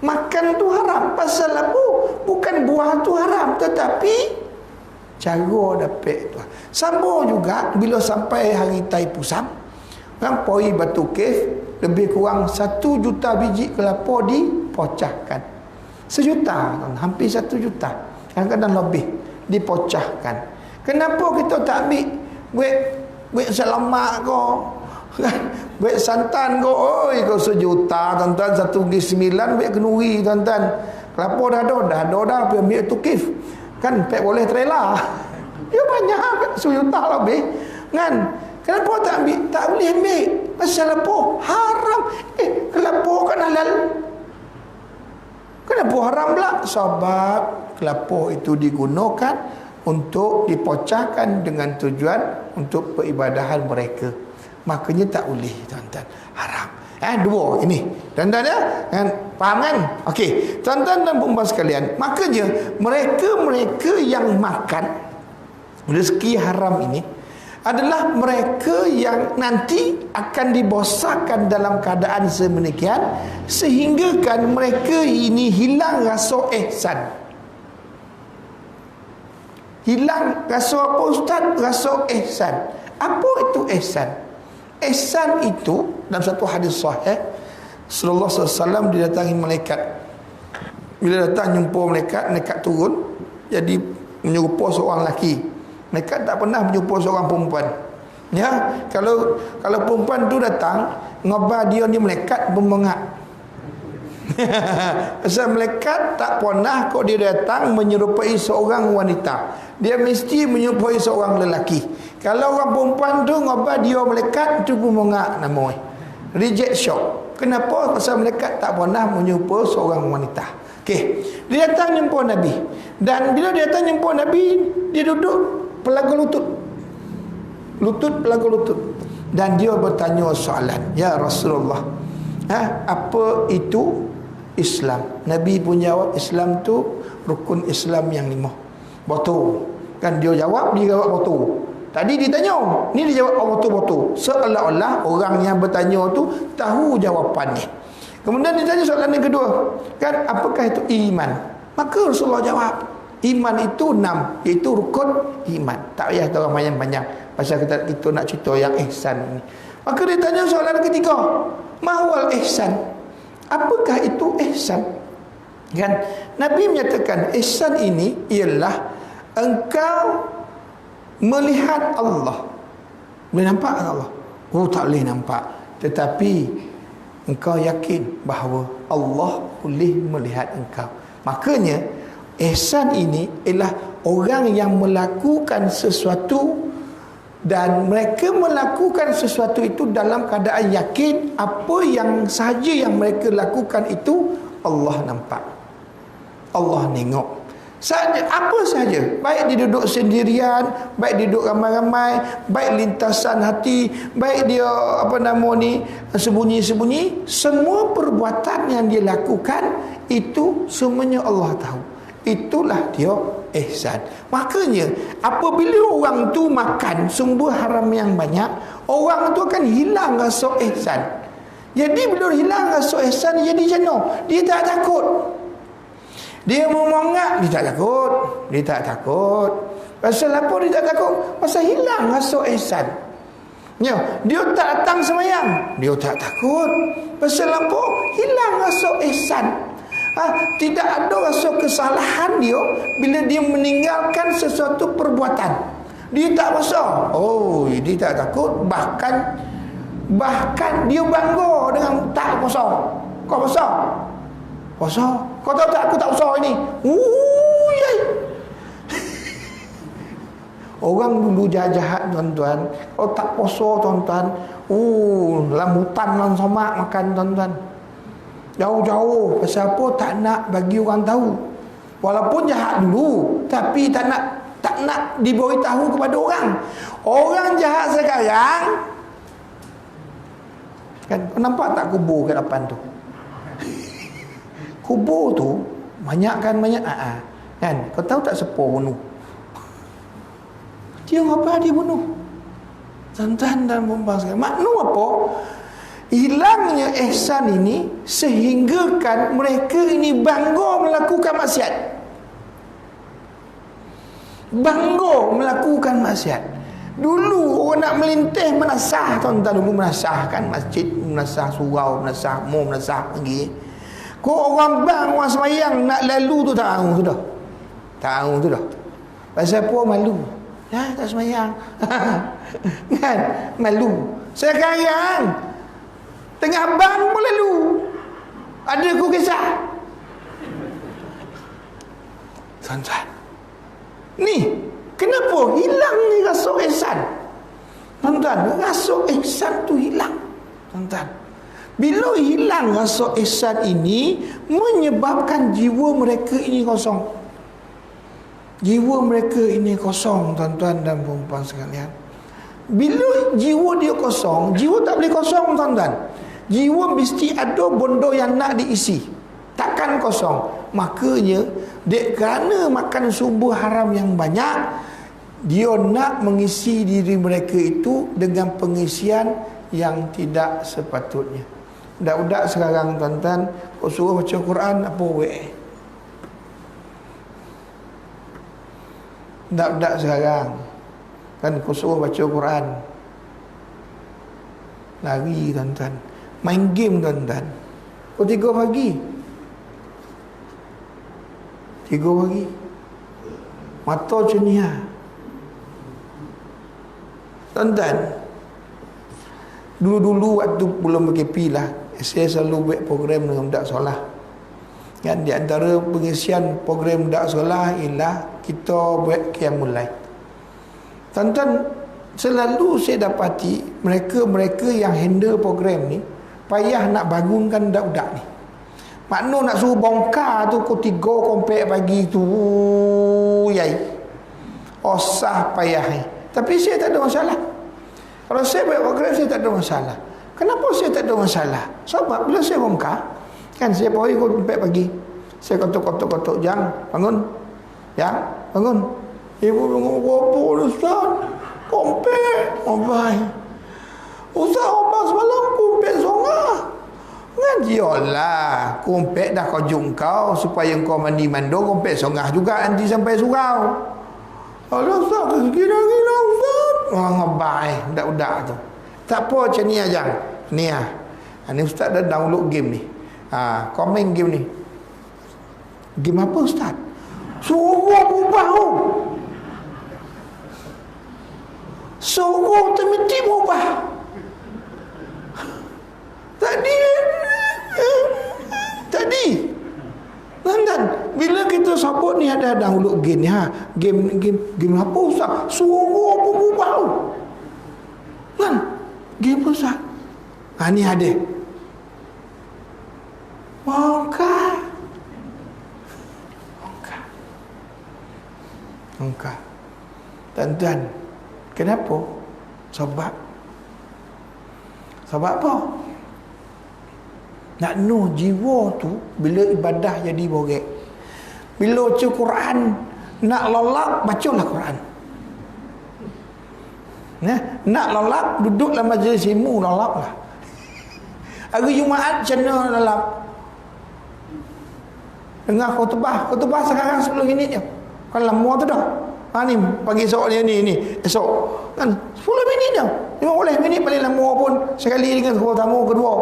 Makan tu haram. Pasal apa? Bukan buah tu haram, tetapi cara dapat tu. Sama juga bila sampai hari Tai Pusam, kan poi Batu Cave, lebih kurang 1 juta biji kelapa dipocahkan. 1 juta, hampir 1 juta. Kadang-kadang lebih dipocahkan. Kenapa kita tak ambil buat selamat kau? Buat santan kau. Oi, kau 1 juta, tuan-tuan, 1/9 buat kenuri, tuan-tuan. Kelapa dah ada, ambil tu kif. Kan pek boleh trailer. Dia banyak 1 juta lebih. Kan? Kenapa tak ambil? Tak boleh ambil. Pasal apa? Haram. Kelapa kan halal. Kenapa haram pula? Sebab kelapa itu digunakan untuk dipocahkan dengan tujuan untuk peribadahan mereka. Makanya tak boleh, tuan-tuan. Haram. Dua ini. Tuan-tuan ya? Faham kan? Okey. Tuan-tuan dan puan-puan sekalian, makanya mereka yang makan rezeki haram ini adalah mereka yang nanti akan dibosakan dalam keadaan sedemikian sehingga kan mereka ini hilang rasa ihsan. Hilang rasa apa, Ustaz? Rasa ihsan. Apa itu ihsan? Ihsan itu dalam satu hadis sahih, Rasulullah SAW didatangi malaikat. Bila datang jumpa malaikat turun jadi menyerupa seorang lelaki. Mereka tak pernah berjumpa seorang perempuan. Ya, kalau perempuan tu datang, ngobar dia ni malaikat berbengak. Pasal malaikat tak pernah kok dia datang menyerupai seorang wanita. Dia mesti menyerupai seorang lelaki. Kalau orang perempuan tu ngobat dia malaikat tu pun mengak nama. Reject shock. Kenapa? Pasal malaikat tak pernah menyerupai seorang wanita. Okey. Dia datang jumpa Nabi. Dan bila dia datang jumpa Nabi, dia duduk pelaga lutut. Pelaga lutut. Dan dia bertanya soalan, "Ya Rasulullah, apa itu Islam?" Nabi pun jawab, Islam tu rukun Islam yang 5. Betul. Kan dia jawab betul. Tadi ditanya, ni dia jawab betul-betul. Seolah-olah orang yang bertanya tu tahu jawapannya. Kemudian ditanya soalan yang kedua, kan apakah itu iman? Maka Rasulullah jawab, iman itu 6, iaitu rukun iman. Tak payah orang banyak-banyak pasal kita nak cerita yang ihsan ni. Maka dia tanya soalan ketiga, mahwal ihsan? Apakah itu ihsan? Kan Nabi menyatakan ihsan ini ialah engkau melihat Allah. Boleh nampak Allah? Oh, tak boleh nampak. Tetapi engkau yakin bahawa Allah boleh melihat engkau. Makanya ihsan ini ialah orang yang melakukan sesuatu dan mereka melakukan sesuatu itu dalam keadaan yakin apa yang sahaja yang mereka lakukan itu Allah nampak, Allah tengok. Apa sahaja, baik dia duduk sendirian, baik dia duduk ramai-ramai, baik lintasan hati, baik dia sembunyi-sembunyi, semua perbuatan yang dia lakukan itu semuanya Allah tahu. Itulah dia ihsan. Makanya apabila orang tu makan sumber haram yang banyak, orang tu akan hilang rasa ihsan. Jadi bila hilang rasa ihsan, dia jadi jenuh. Dia tak takut. Dia memangak, dia tak takut. Dia tak takut. Pasal apa dia tak takut? Pasal hilang rasa ihsan. Ya, dia tak datang sembahyang, dia tak takut. Pasal apa? Hilang rasa ihsan. Tidak ada rasa kesalahan dia bila dia meninggalkan sesuatu perbuatan. Dia tak rasa. Oh, dia tak takut. Bahkan dia bangga dengan tak puasa. Kau puasa? Puasa? Kau tahu tak aku tak puasa ini? Yai. Orang dulu jahat-jahat tuan-tuan. Kalau tak puasa tuan-tuan, dalam hutan dalam somak makan tuan-tuan. Jauh-jauh. Pasal apa? Tak nak bagi orang tahu. Walaupun jahat dulu, tapi tak nak diberitahu kepada orang. Orang jahat sekarang, kan nampak tak kubur kat depan tu? Kubur tu banyak kan. Kau tahu tak siapa bunuh? Dia apa dia bunuh? Tuan-tuan dan puan-puan sekalian, makna apa? Hilangnya ihsan ini sehinggakan mereka ini bangga melakukan maksiat. Bangga melakukan maksiat. Dulu orang nak melintih menasah, tuan-tuan, dulu menasahkan masjid, menasah surau, menasah mu, menasah lagi. Kau orang bang, orang semayang nak lalu tu tak tahu sudah. Tahu tu dah. Pasal apa? Malu. Tak semayang. Kan? Malu. Sekarang tengah bang pun lalu. Ada ku kisah. Tuan-tuan, ni kenapa hilang ni rasa ihsan? Tuan-tuan, rasa ihsan tu hilang. Tuan-tuan, bila hilang rasa ihsan ini, menyebabkan jiwa mereka ini kosong. Jiwa mereka ini kosong, tuan-tuan dan puan-puan sekalian. Bila jiwa dia kosong, jiwa tak boleh kosong, tuan-tuan. Jiwa mesti ada benda yang nak diisi. Takkan kosong. Makanya kerana makan sumber haram yang banyak, dia nak mengisi diri mereka itu dengan pengisian yang tidak sepatutnya. Budak-budak sekarang, tuan-tuan, kau suruh baca Quran, apa budak-budak sekarang kan, kau suruh baca Quran, lari, tuan-tuan. Main game, tuan-tuan. Kau 3 pagi mata cenia. Tuan-tuan, dulu-dulu waktu belum PKP lah, saya selalu buat program dengan budak solat. Kan di antara pengisian program budak sekolah ialah kita buat qiyamul lail. Tuan-tuan, selalu saya dapati mereka yang handle program ni payah nak bangunkan budak-budak ni. Makna nak suruh bongkar tu pukul 3 kompek pagi tu yai. Osah payah ni. Tapi saya tak ada masalah. Kalau saya buat program saya tak ada masalah. Kenapa saya tak ada masalah? Sebab bila saya bongkar, kan saya pagi pukul 4 pagi. Saya kotok-kotok, Jang, bangun. Jang, bangun. Ibu bangun apa Ustaz? Kompek. Oh baik. Ustaz apa semalam kompek songah. Ngajilah. Kompek dah kau jungkau supaya kau mandi mando kompek songah juga nanti sampai surau. Allah Ustaz, kira-kira Ustaz. Oh ngabai budak-budak tu. Tak apa macam ni Jang. Ni ah. Ni Ustaz dah download game ni. Kau main game ni. Game apa Ustaz? Suruh berubah tu. Suruh termiti berubah. Tadi dan bila kita sabut ni ada download game ni game apa Ustaz? Suruh berubah tu. Kan? Game apa Ustaz? Ni ada. Angka. Tuan-tuan, kenapa? Sebab apa? Nak jiwa tu bila ibadah jadi borek. Bila baca Quran nak lalak, bacalah Quran. Nak lalak, duduk dalam majlis ilmu lalaklah. Hari Jumaat macam mana lalak? Dengar khutbah sekarang 10 minit je. Kan lama tu dah. Ni pagi esok ni esok kan 10 minit dah. 15 minit paling lama pun sekali dengan tamu kedua.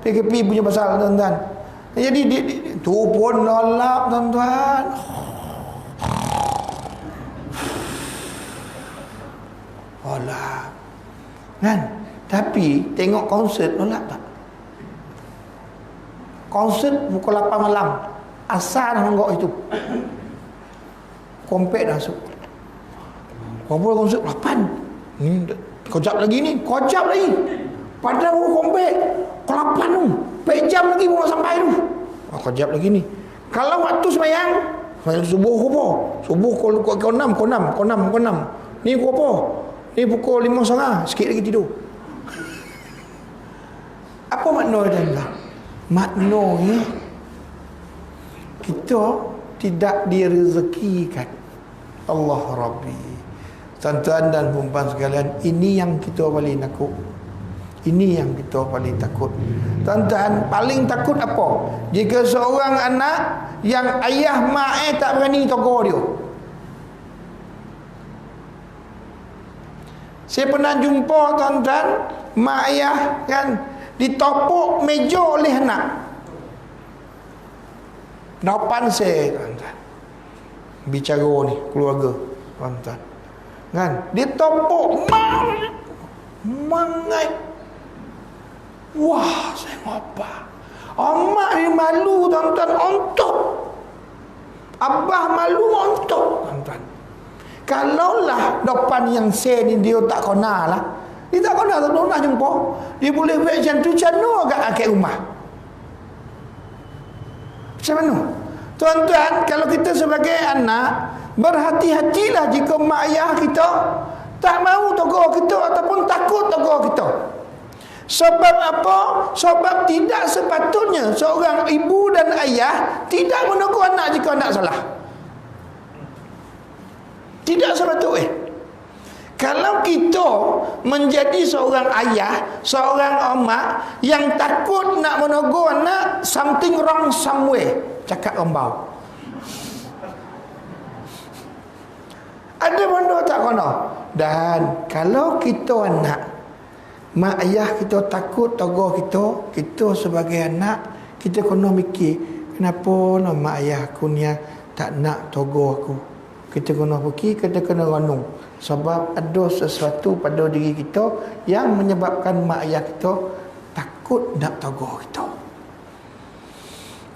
PKP punya pasal tuan-tuan. Jadi tu pun nolak tuan-tuan. Nolak. Kan? Tapi tengok konsert nolak tak? Konsert pukul 8 malam. Asal dah nanggok itu. Kompet dah masuk. Berapa konsert? 8. Kojap lagi. Padahal baru kompet. Kalau 8 tu. 4 jam lagi baru sampai tu. Kojap lagi ni. Kalau waktu sembahyang subuh apa? Subuh pukul 6. Ni pukul apa? Ni pukul 5.30. Sikit lagi tidur. Apa makna dia? Maknanya kita tidak direzekikan Allah Rabbi. Tuan-tuan dan puan-puan sekalian, ini yang kita paling takut. Ini yang kita paling takut. Tuan-tuan, paling takut apa? Jika seorang anak yang ayah mak tak berani tegur dia. Saya pernah jumpa tuan-tuan, mak ayah kan ditopuk meja oleh anak. Depan saya tuan-tuan. Bicara ni keluarga tuan-tuan. Kan? Dia topuk mangai. Wah, saya apa? Amak ni malu tuan-tuan, ontok. Abah malu ontok tuan-tuan. Kalaulah depan yang saya ni dia tak kena lah. Dia tak kena, tak pernah jumpa. Dia boleh buat macam tu, macam mana agak akik rumah? Macam mana? Tuan-tuan, kalau kita sebagai anak, berhati-hatilah jika mak ayah kita tak mahu tegur kita ataupun takut tegur kita. Sebab apa? Sebab tidak sepatutnya seorang ibu dan ayah tidak menegur anak jika anak salah. Tidak sepatutnya. Kalau kita menjadi seorang ayah, seorang mak yang takut nak menegur anak, something wrong somewhere, cakap rembau. Ada benda tak kena. Dan kalau kita anak, mak ayah kita takut tegur kita sebagai anak, kita kena mikir, kenapa mak ayah aku ni tak nak tegur aku. Kita kena fikir, kita kena renung. Sebab ada sesuatu pada diri kita yang menyebabkan mak ayah kita takut nak tegur kita.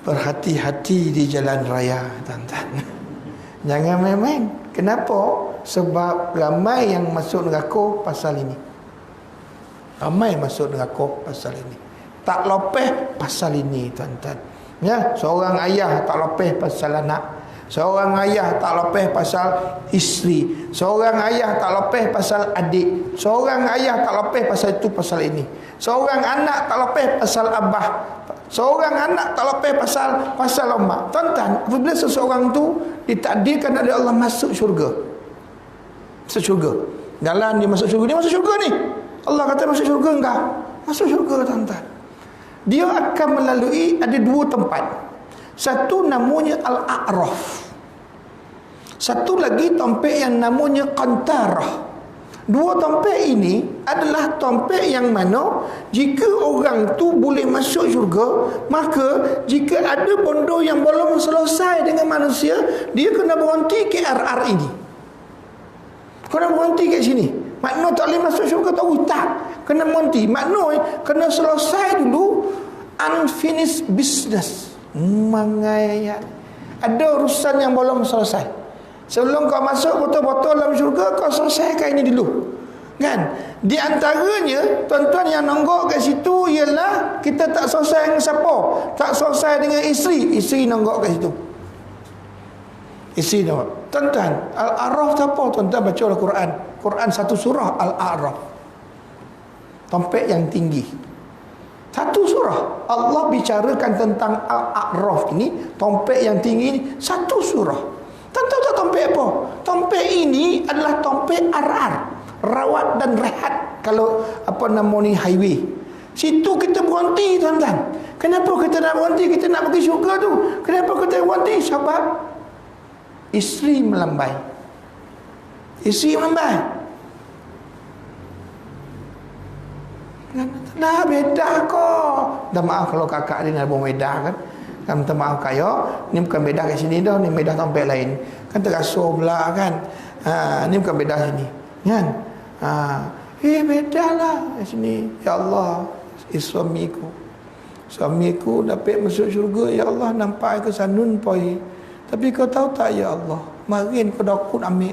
Berhati-hati di jalan raya, tuan-tuan. Jangan main-main. Kenapa? Sebab ramai yang masuk neraka pasal ini. Ramai masuk neraka pasal ini. Tak lopeh pasal ini, tuan-tuan. Ya, seorang ayah tak lopeh pasal anak. Seorang ayah tak lopeh pasal isteri. Seorang ayah tak lopeh pasal adik. Seorang ayah tak lopeh pasal itu, pasal ini. Seorang anak tak lopeh pasal abah. Seorang anak tak lopeh pasal mak. Tuan-tuan, apabila seseorang tu ditakdirkan oleh Allah masuk syurga. Masuk syurga. Jalan dia masuk syurga. Dia masuk syurga ni. Allah kata masuk syurga enggak? Masuk syurga, tuan-tuan. Dia akan melalui ada dua tempat. Satu namanya Al-A'raf. Satu lagi tempat yang namanya Qantarah. Dua tempat ini adalah tempat yang mana jika orang tu boleh masuk syurga, maka jika ada benda yang belum selesai dengan manusia, dia kena berhenti ke RR ini. Kena berhenti kat sini. Makna tak boleh masuk syurga tahu tak? Kena berhenti. Makna kena selesai dulu unfinished business. Mangaya. Ada urusan yang belum selesai. Sebelum kau masuk betul-betul dalam syurga, kau selesaikan ini dulu. Kan? Di antaranya, tuan-tuan yang nonggok kat situ ialah kita tak selesai dengan siapa? Tak selesai dengan isteri. Isteri nonggok kat situ. Isteri nonggok. Tuan-tuan, Al-A'raf tu apa? Tuan-tuan baca Al-Quran. Quran satu surah Al-A'raf. Tempat yang tinggi. Satu surah. Allah bicarakan tentang Al-A'raf ini, tempat yang tinggi ini, satu surah. Tahu tak tempat apa? Tempat ini adalah tempat RR, rawat dan rehat. Kalau apa nama ni highway. Situ kita berhenti, tuan-tuan. Kenapa kita nak berhenti? Kita nak pergi syurga tu. Kenapa kita berhenti? Sebab isteri melambai. Isteri melambai. Dah beda kau. Dah maaf kalau kakak dia nak bawa beda kan. Kan minta maaf kaya, ni bukan bedah kat sini dah, ni bedah tempat lain. Kan terasa pula kan. Ni bukan bedah sini. Kan? Bedalah kat sini. Ya Allah, suamiku. Suamiku dapat masuk syurga, ya Allah, nampak ke sanun poi. Tapi kau tahu tak ya Allah, marin kau dakut ambil.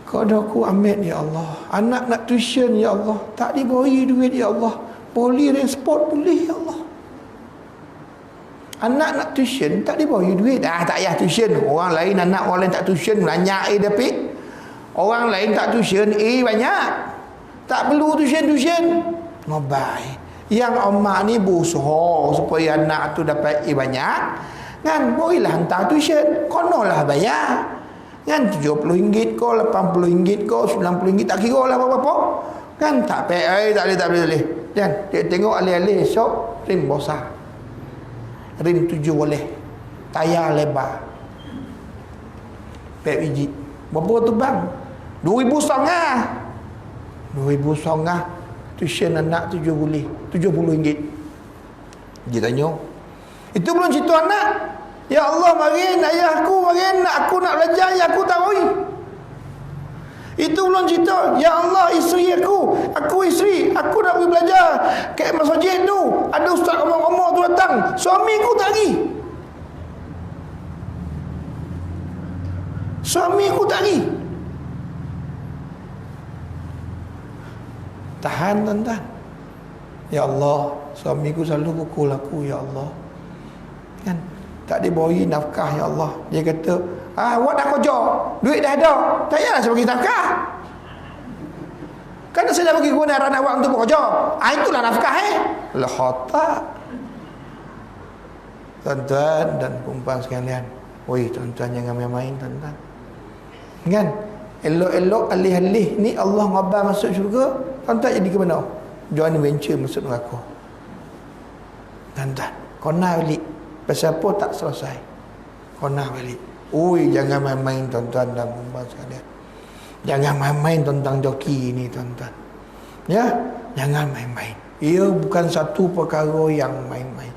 Kau dakut ambil ya Allah. Anak nak tuition ya Allah, tak diberi duit ya Allah. Boleh transport boleh ya Allah. Anak nak tuition tak diberi duit. Tak payah tuition. Orang lain anak orang lain tak tuition banyak dapat. Orang lain tak tuition banyak. Tak perlu tuition. Mobile. Yang emak ni berusaha supaya anak tu dapat banyak. Kan bolehlah hantar tuition. Konolah bayar. Kan RM70 ko, RM80 ko, RM90 tak kira lah apa-apa. Kan tak payah tak boleh. Dan dia tengok alih-alih esok rim besar. Rim 7 boleh. Tayar lebar. Pek biji. Berapa tu bang? RM2,500. RM2,500. Tuition anak RM70. Dia tanya. Itu belum cerita anak. Ya Allah, marin ayahku, marin aku nak belajar, ya aku tak beri. Itu belum cerita. Ya Allah, isteri aku isteri, aku nak pergi belajar kat masjid tu. Ada ustaz omong-omong tu datang, suami aku tak pergi. Suami aku tak pergi. Tahan, tuan-tuan. Ya Allah, suamiku selalu pukul aku, ya Allah. Kan? Tak diberi nafkah, ya Allah. Dia kata, awak dah kerja, duit dah ada, tak payahlah saya bagi nafkah. Kan saya dah bagi kebenaran awak untuk bekerja. Itulah nafkah lah khata. Tuan-tuan dan perempuan sekalian, oi tuan-tuan jangan main-main, tuan-tuan. Kan? Elok-elok alih-alih ni Allah ngabar masuk syurga, tuan-tuan jadi ke mana? Join venture masuk neraka. Tuan-tuan, kena balik. Pasal apa tak selesai? Kena balik. Oi, jangan main-main tuan-tuan dan perempuan sekalian. Jangan main-main tentang joki ini, tuan-tuan. Ya, jangan main-main. Ia bukan satu perkara yang main-main.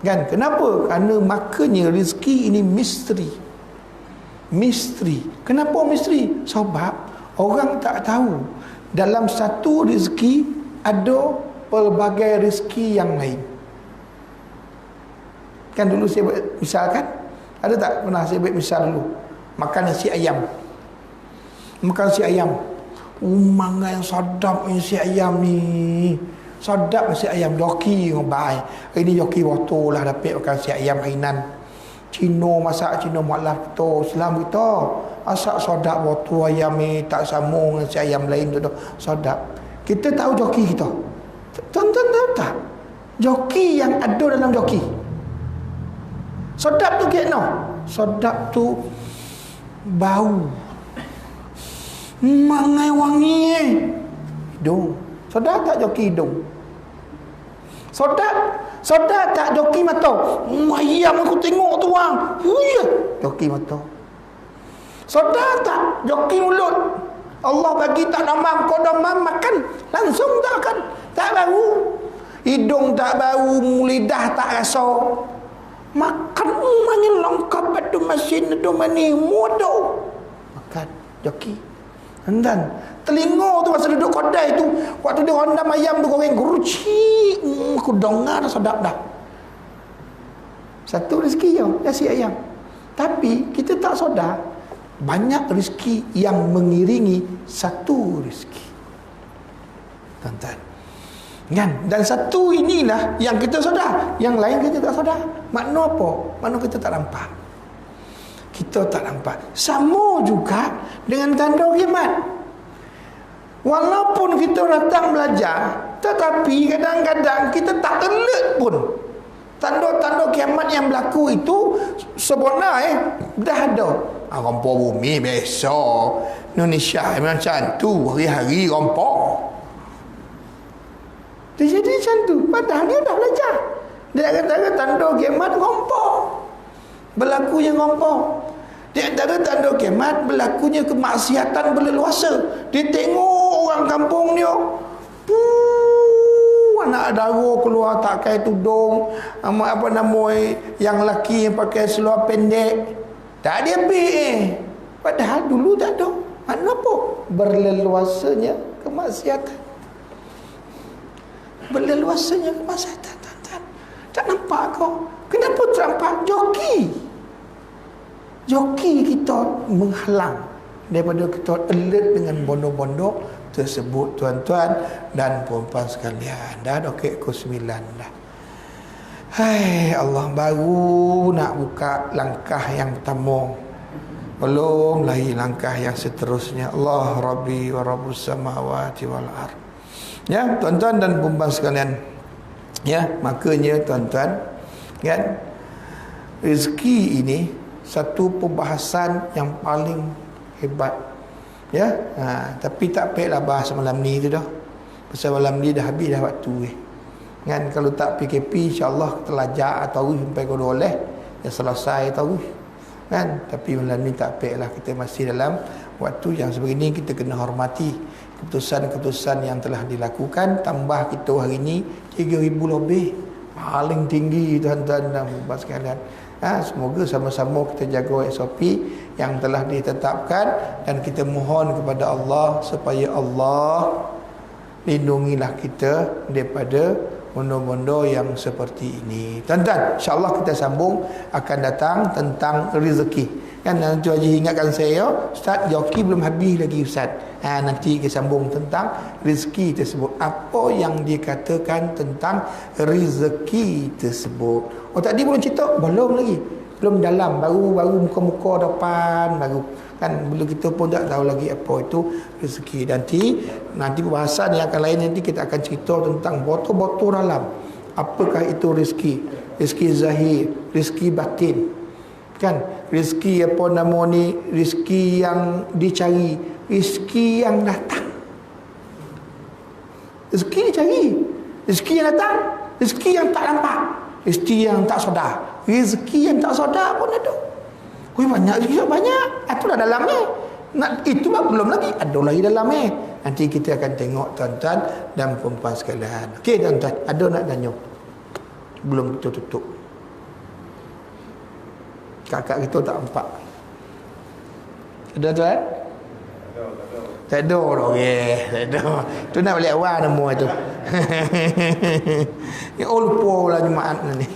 Kan? Kenapa? Kerana makanya rezeki ini misteri. Misteri. Kenapa misteri? Sebab orang tak tahu dalam satu rezeki ada pelbagai rezeki yang lain. Kan dulu saya buat misal kan. Ada tak pernah saya buat misal dulu? Makan nasi ayam. Makan nasi ayam. Mangai yang sedap nasi ayam ni. Sedap nasi ayam. Joki ngobai. Ini joki waktu lah dapat makan nasi ayam hainan. Cino masak Cino maklaf tu Islam kita. Asak sedap waktu ayam ni tak sambung dengan nasi ayam lain tu. Sedap. Kita tahu joki kita. Tuan-tuan tahu tak? Joki yang ada dalam joki. Sedap tu kena. Sedap tu bau. Mangai wangi hidung. Sedap tak joki hidung? Sedap. Sedap tak joki mata? Ayam aku tengok tu bang. Ya, joki mata. Sedap tak joki mulut? Allah bagi tak damam, kau damam makan langsung tak kan? Tak bau. Hidung tak bau, lidah tak rasa. Makan mana lengkap ada mesin ada mani mudah. Makan joki. Dan telinga tu masa duduk kedai tu, waktu dia rendam ayam tu goreng guruci, aku dengar sedap dah. Satu rezeki je nasi ayam. Tapi kita tak sedar banyak rezeki yang mengiringi satu rezeki. Tuan-tuan. Kan? Dan satu inilah yang kita sedar, yang lain kita tak sedar. Makna apa? Makna kita tak nampak. Kita tak nampak. Sama juga dengan tanda kiamat. Walaupun kita datang belajar, tetapi kadang-kadang kita tak alert pun. Tanda-tanda kiamat yang berlaku itu sebenar dah ada. Rompak bumi biasa. Indonesia macam tu, hari-hari rompak. Dia jadi macam tu. Padahal dia dah belajar. Dia kata tanda kiamat rompak. Berlakunya rompak. Di antara tanda kiamat berlakunya kemaksiatan berleluasa. Dia tengok orang kampung dia. Anak dara keluar tak pakai tudung. Apa nama yang lelaki yang pakai seluar pendek. Tak ada Padahal dulu tak ada. Mana apa? Berleluasanya kemaksiatan. Berleluasanya kemaksiatan. Tak nampak kau. Kenapa tak nampak? Joki kita menghalang daripada kita alert dengan bondo-bondo tersebut, tuan-tuan dan puan-puan sekalian. Dah okey pukul 9 dah. Hai Allah, baru nak buka langkah yang pertama. Belum lagi langkah yang seterusnya. Allah Rabbi wa Rabbus samawati wal ard. Ya, tuan-tuan dan puan-puan sekalian. Ya, makanya tuan-tuan, kan, rezeki ini satu perbahasan yang paling hebat. Ya, tapi tak payahlah bahas malam ni tu dah. Pasal malam ni dah habis dah waktu kan. Kalau tak PKP insya-Allah telajak atau sampai kau boleh ya selesai tahu kan. Tapi malam ni tak payahlah, kita masih dalam waktu yang sebegini. Kita kena hormati keputusan-keputusan yang telah dilakukan. Tambah kita hari ni 3,000 lebih, paling tinggi tuan-tuan dan puan sekalian. Semoga sama-sama kita jaga SOP yang telah ditetapkan dan kita mohon kepada Allah supaya Allah lindungilah kita daripada bondo-bondo yang seperti ini. Tuan-tuan, insya-Allah kita sambung akan datang tentang rezeki. Kan Tuan Haji ingatkan saya, Ustaz joki belum habis lagi Ustaz. Nanti kita sambung tentang rezeki tersebut. Apa yang dikatakan tentang rezeki tersebut. Oh tadi belum cerita? Belum lagi. Belum dalam, baru muka-muka depan baru. Kan bila kita pun tak tahu lagi apa itu rezeki. Nanti pembahasan yang akan lain nanti kita akan cerita tentang botol-botol dalam. Apakah itu rezeki? Rezeki zahir, rezeki batin. Kan rezeki apa nama ni, rezeki yang dicari, rezeki yang datang. Rezeki dicari, rezeki yang datang, rezeki yang tak nampak, rezeki yang tak sedar, rezeki yang tak sedar pun ada. Banyak rezeki, banyak. Itulah dalamnya. Itu belum lagi, ada lagi dalamnya. Nanti kita akan tengok tuan-tuan dan puan-puan sekalian. Okey tuan-tuan, ada nak tanya? Belum kita tutup. Kakak kita tak nampak. Ada tuan? Tak ada dah. Okey, tak ada. Tu nak balik awal nama tu. Ya lupa lah Jumaat ni.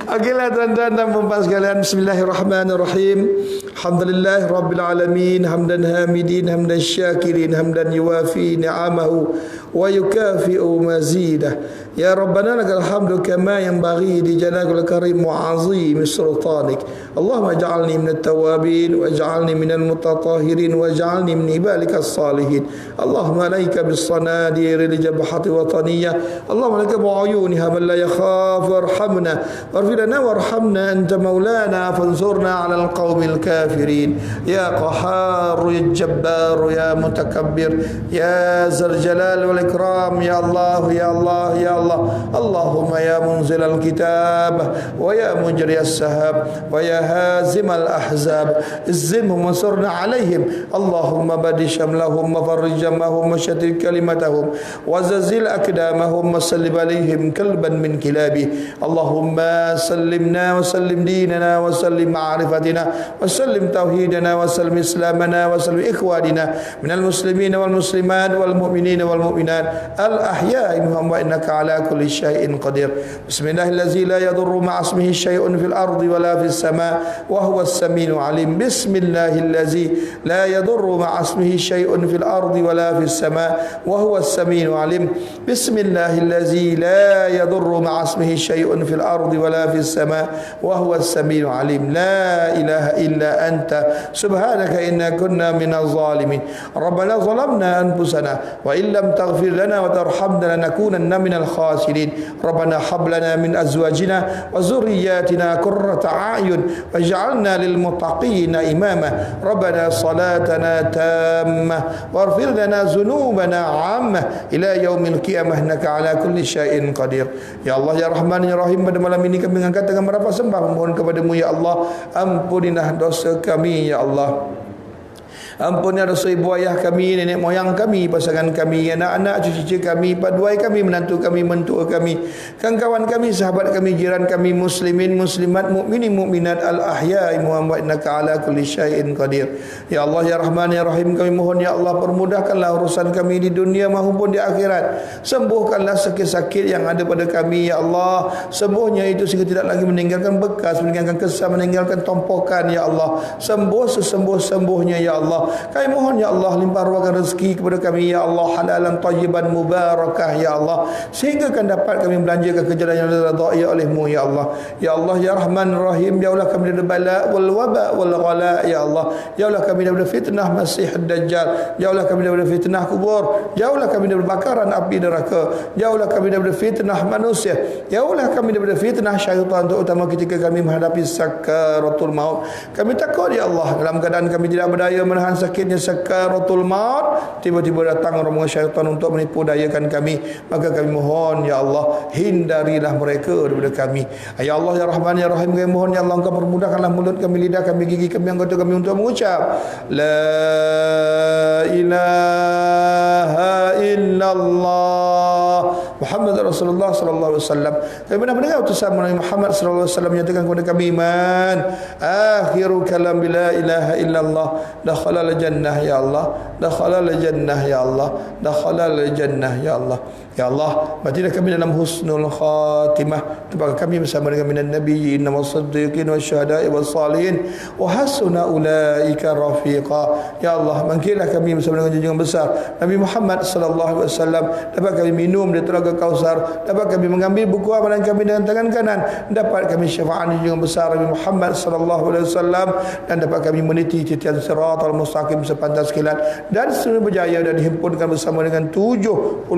Okeylah tuan-tuan dan puan sekalian, bismillahirrahmanirrahim. Alhamdulillah rabbil alamin, hamdan hamidin, hamdan syakirin, hamdan yuwafi ni'amahu wa yukafi'u mazidah. Ya Rabbana lakal hamdu kama yanbaghi li jalalil karim wa 'azim sultanik. Allahumma ij'alni minat tawabin waj'alni minal mutatahhirin waj'alni min ibadikas salihin. Allahumma alayka bis sanadir li jabhati wataniyah. Allahumma laka bi'uyuniha man la yakhaf warhamna واغفر لنا وارحمنا أنت مولانا فانصرنا على القوم الكافرين يا قهار يا جبار يا متكبر يا ذا الجلال والإكرام يا الله يا الله يا الله اللهم يا منزل الكتاب ويا مجري السحاب ويا هازم الأحزاب اهزمهم وانصرنا عليهم اللهم بدي شملهم وفرج جمعهم وشتت كلمتهم وزلزل أقدامهم وسلب عليهم كلبا من كلابه اللهم سلمنا وسلم ديننا وسلم معرفتنا وسلم توحيدنا وسلم إسلامنا وسلم إخواننا من المسلمين والمسلمات والمؤمنين والمؤمنات الأحياء منهم وإنك على كل شيء قدير بسم الله الذي لا يضر مع اسمه شيء في الأرض ولا في السماء وهو السميع العليم بسم الله الذي لا يضر مع اسمه شيء في الأرض ولا في السماء وهو السميع العليم بسم الله الذي لا يضر مع اسمه شيء في الأرض ولا في السماء وهو السميع العليم لا إله إلا أنت سبحانك إنا كنا من الظالمين ربنا ظلمنا أنفسنا وإن لم تغفر لنا وترحمنا لنكونن من الخاسرين ربنا هب لنا من أزواجنا وذرياتنا قرة أعين واجعلنا للمتقين إماما ربنا صلاتنا تامة واغفر لنا ذنوبنا عامة إلى يوم القيامة إنك على كل شيء قدير يا الله يا رحمن يا رحيم. Pada malam ini kami mengangkat tangan merapah sembah memohon kepadamu ya Allah, ampunilah dosa kami ya Allah. Ampunilah dosa ibu ayah kami, nenek moyang kami, pasangan kami, anak-anak, cucu-cucu kami, paduai kami, menantu kami, mentua kami, kawan-kawan kami, sahabat kami, jiran kami, muslimin, muslimat, mukminin, mukminat, al-ahya'i Muhammad innaka ala kulli syai'in qadir. Ya Allah ya Rahman ya Rahim, kami mohon ya Allah, permudahkanlah urusan kami di dunia maupun di akhirat. Sembuhkanlah sakit-sakit yang ada pada kami ya Allah. Sembuhnya itu sehingga tidak lagi meninggalkan bekas, meninggalkan kesan, meninggalkan tompokan ya Allah. Sembuh sesembuh-sembuhnya ya Allah. Kami mohon ya Allah, limpah ruahkan rezeki kepada kami ya Allah, halalan tayyiban mubarakah ya Allah, sehingga akan dapat kami belanjakan kejalan yang diridai olehmu ya Allah. Ya Allah ya Rahman Rahim, jauhlah kami dari bala wal waba wal ghala ya Allah. Jauhlah kami dari fitnah Masih Dajjal, jauhlah kami dari fitnah kubur, jauhlah kami dari bakaran api neraka, jauhlah kami dari fitnah manusia, jauhlah kami dari fitnah syaitan, terutama ketika kami menghadapi sakaratul maut. Kami takut ya Allah, dalam keadaan kami tidak berdaya menahan sakitnya sakaratul maut, tiba-tiba datang rombongan syaitan untuk menipu dayakan kami, maka kami mohon ya Allah, hindarilah mereka daripada kami. Ya Allah ya Rahman ya Rahim, kami mohon ya Allah, Engkau permudahkanlah mulut kami, lidah kami, gigi kami, anggota kami untuk mengucap la ilaha illallah Muhammad Rasulullah sallallahu alaihi wasallam. Kami pernah mendengar utusan Nabi Muhammad sallallahu alaihi wasallam menyatakan kepada kami, man akhiru kalam la ilaha illallah dakhala al-jannah ya Allah, dakhala al-jannah ya Allah, dakhala al-jannah ya Allah. Ya Allah, batilah kami dalam husnul khatimah, tempat kami bersama dengan minan nabiyyin was-siddiqin wasyuhada'i was-salihin wa hasuna ulaika rafiqa. Ya Allah, bangkitlah kami bersama dengan junjungan besar Nabi Muhammad sallallahu alaihi wasallam, dapat kami minum dari telaga Kausar, dapat kami mengambil buku amalan kami dengan tangan kanan, dapat kami syafaat junjungan besar Nabi Muhammad sallallahu alaihi wasallam, dan dapat kami meniti titian siratal mustaqim sepantas kilat, dan seluruh berjaya dan dihimpunkan bersama dengan 70,000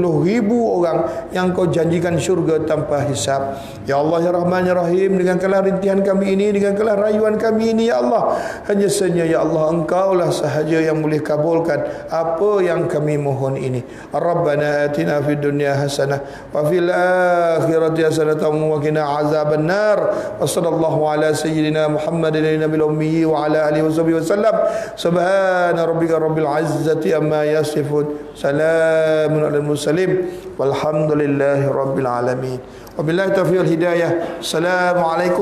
orang yang Kau janjikan syurga tanpa hisab. Ya Allah ya Rahman ya Rahim, dengan kelah rintihan kami ini, dengan kelah rayuan kami ini ya Allah, hanya saja ya Allah, Engkaulah sahaja yang boleh kabulkan apa yang kami mohon ini. Rabbana atina fid dunya hasanah wa fil akhirati hasanah wa qina azaban nar. Wa sallallahu ala sayyidina Muhammadin nabiyil ummi wa ala alihi wa sallam. Subhana rabbika rabbil izzati amma yasifun, salamun alal mursalin, walhamdulillahi rabbil alamin. Wabillahi taufiq wal hidayah. Assalamualaikum.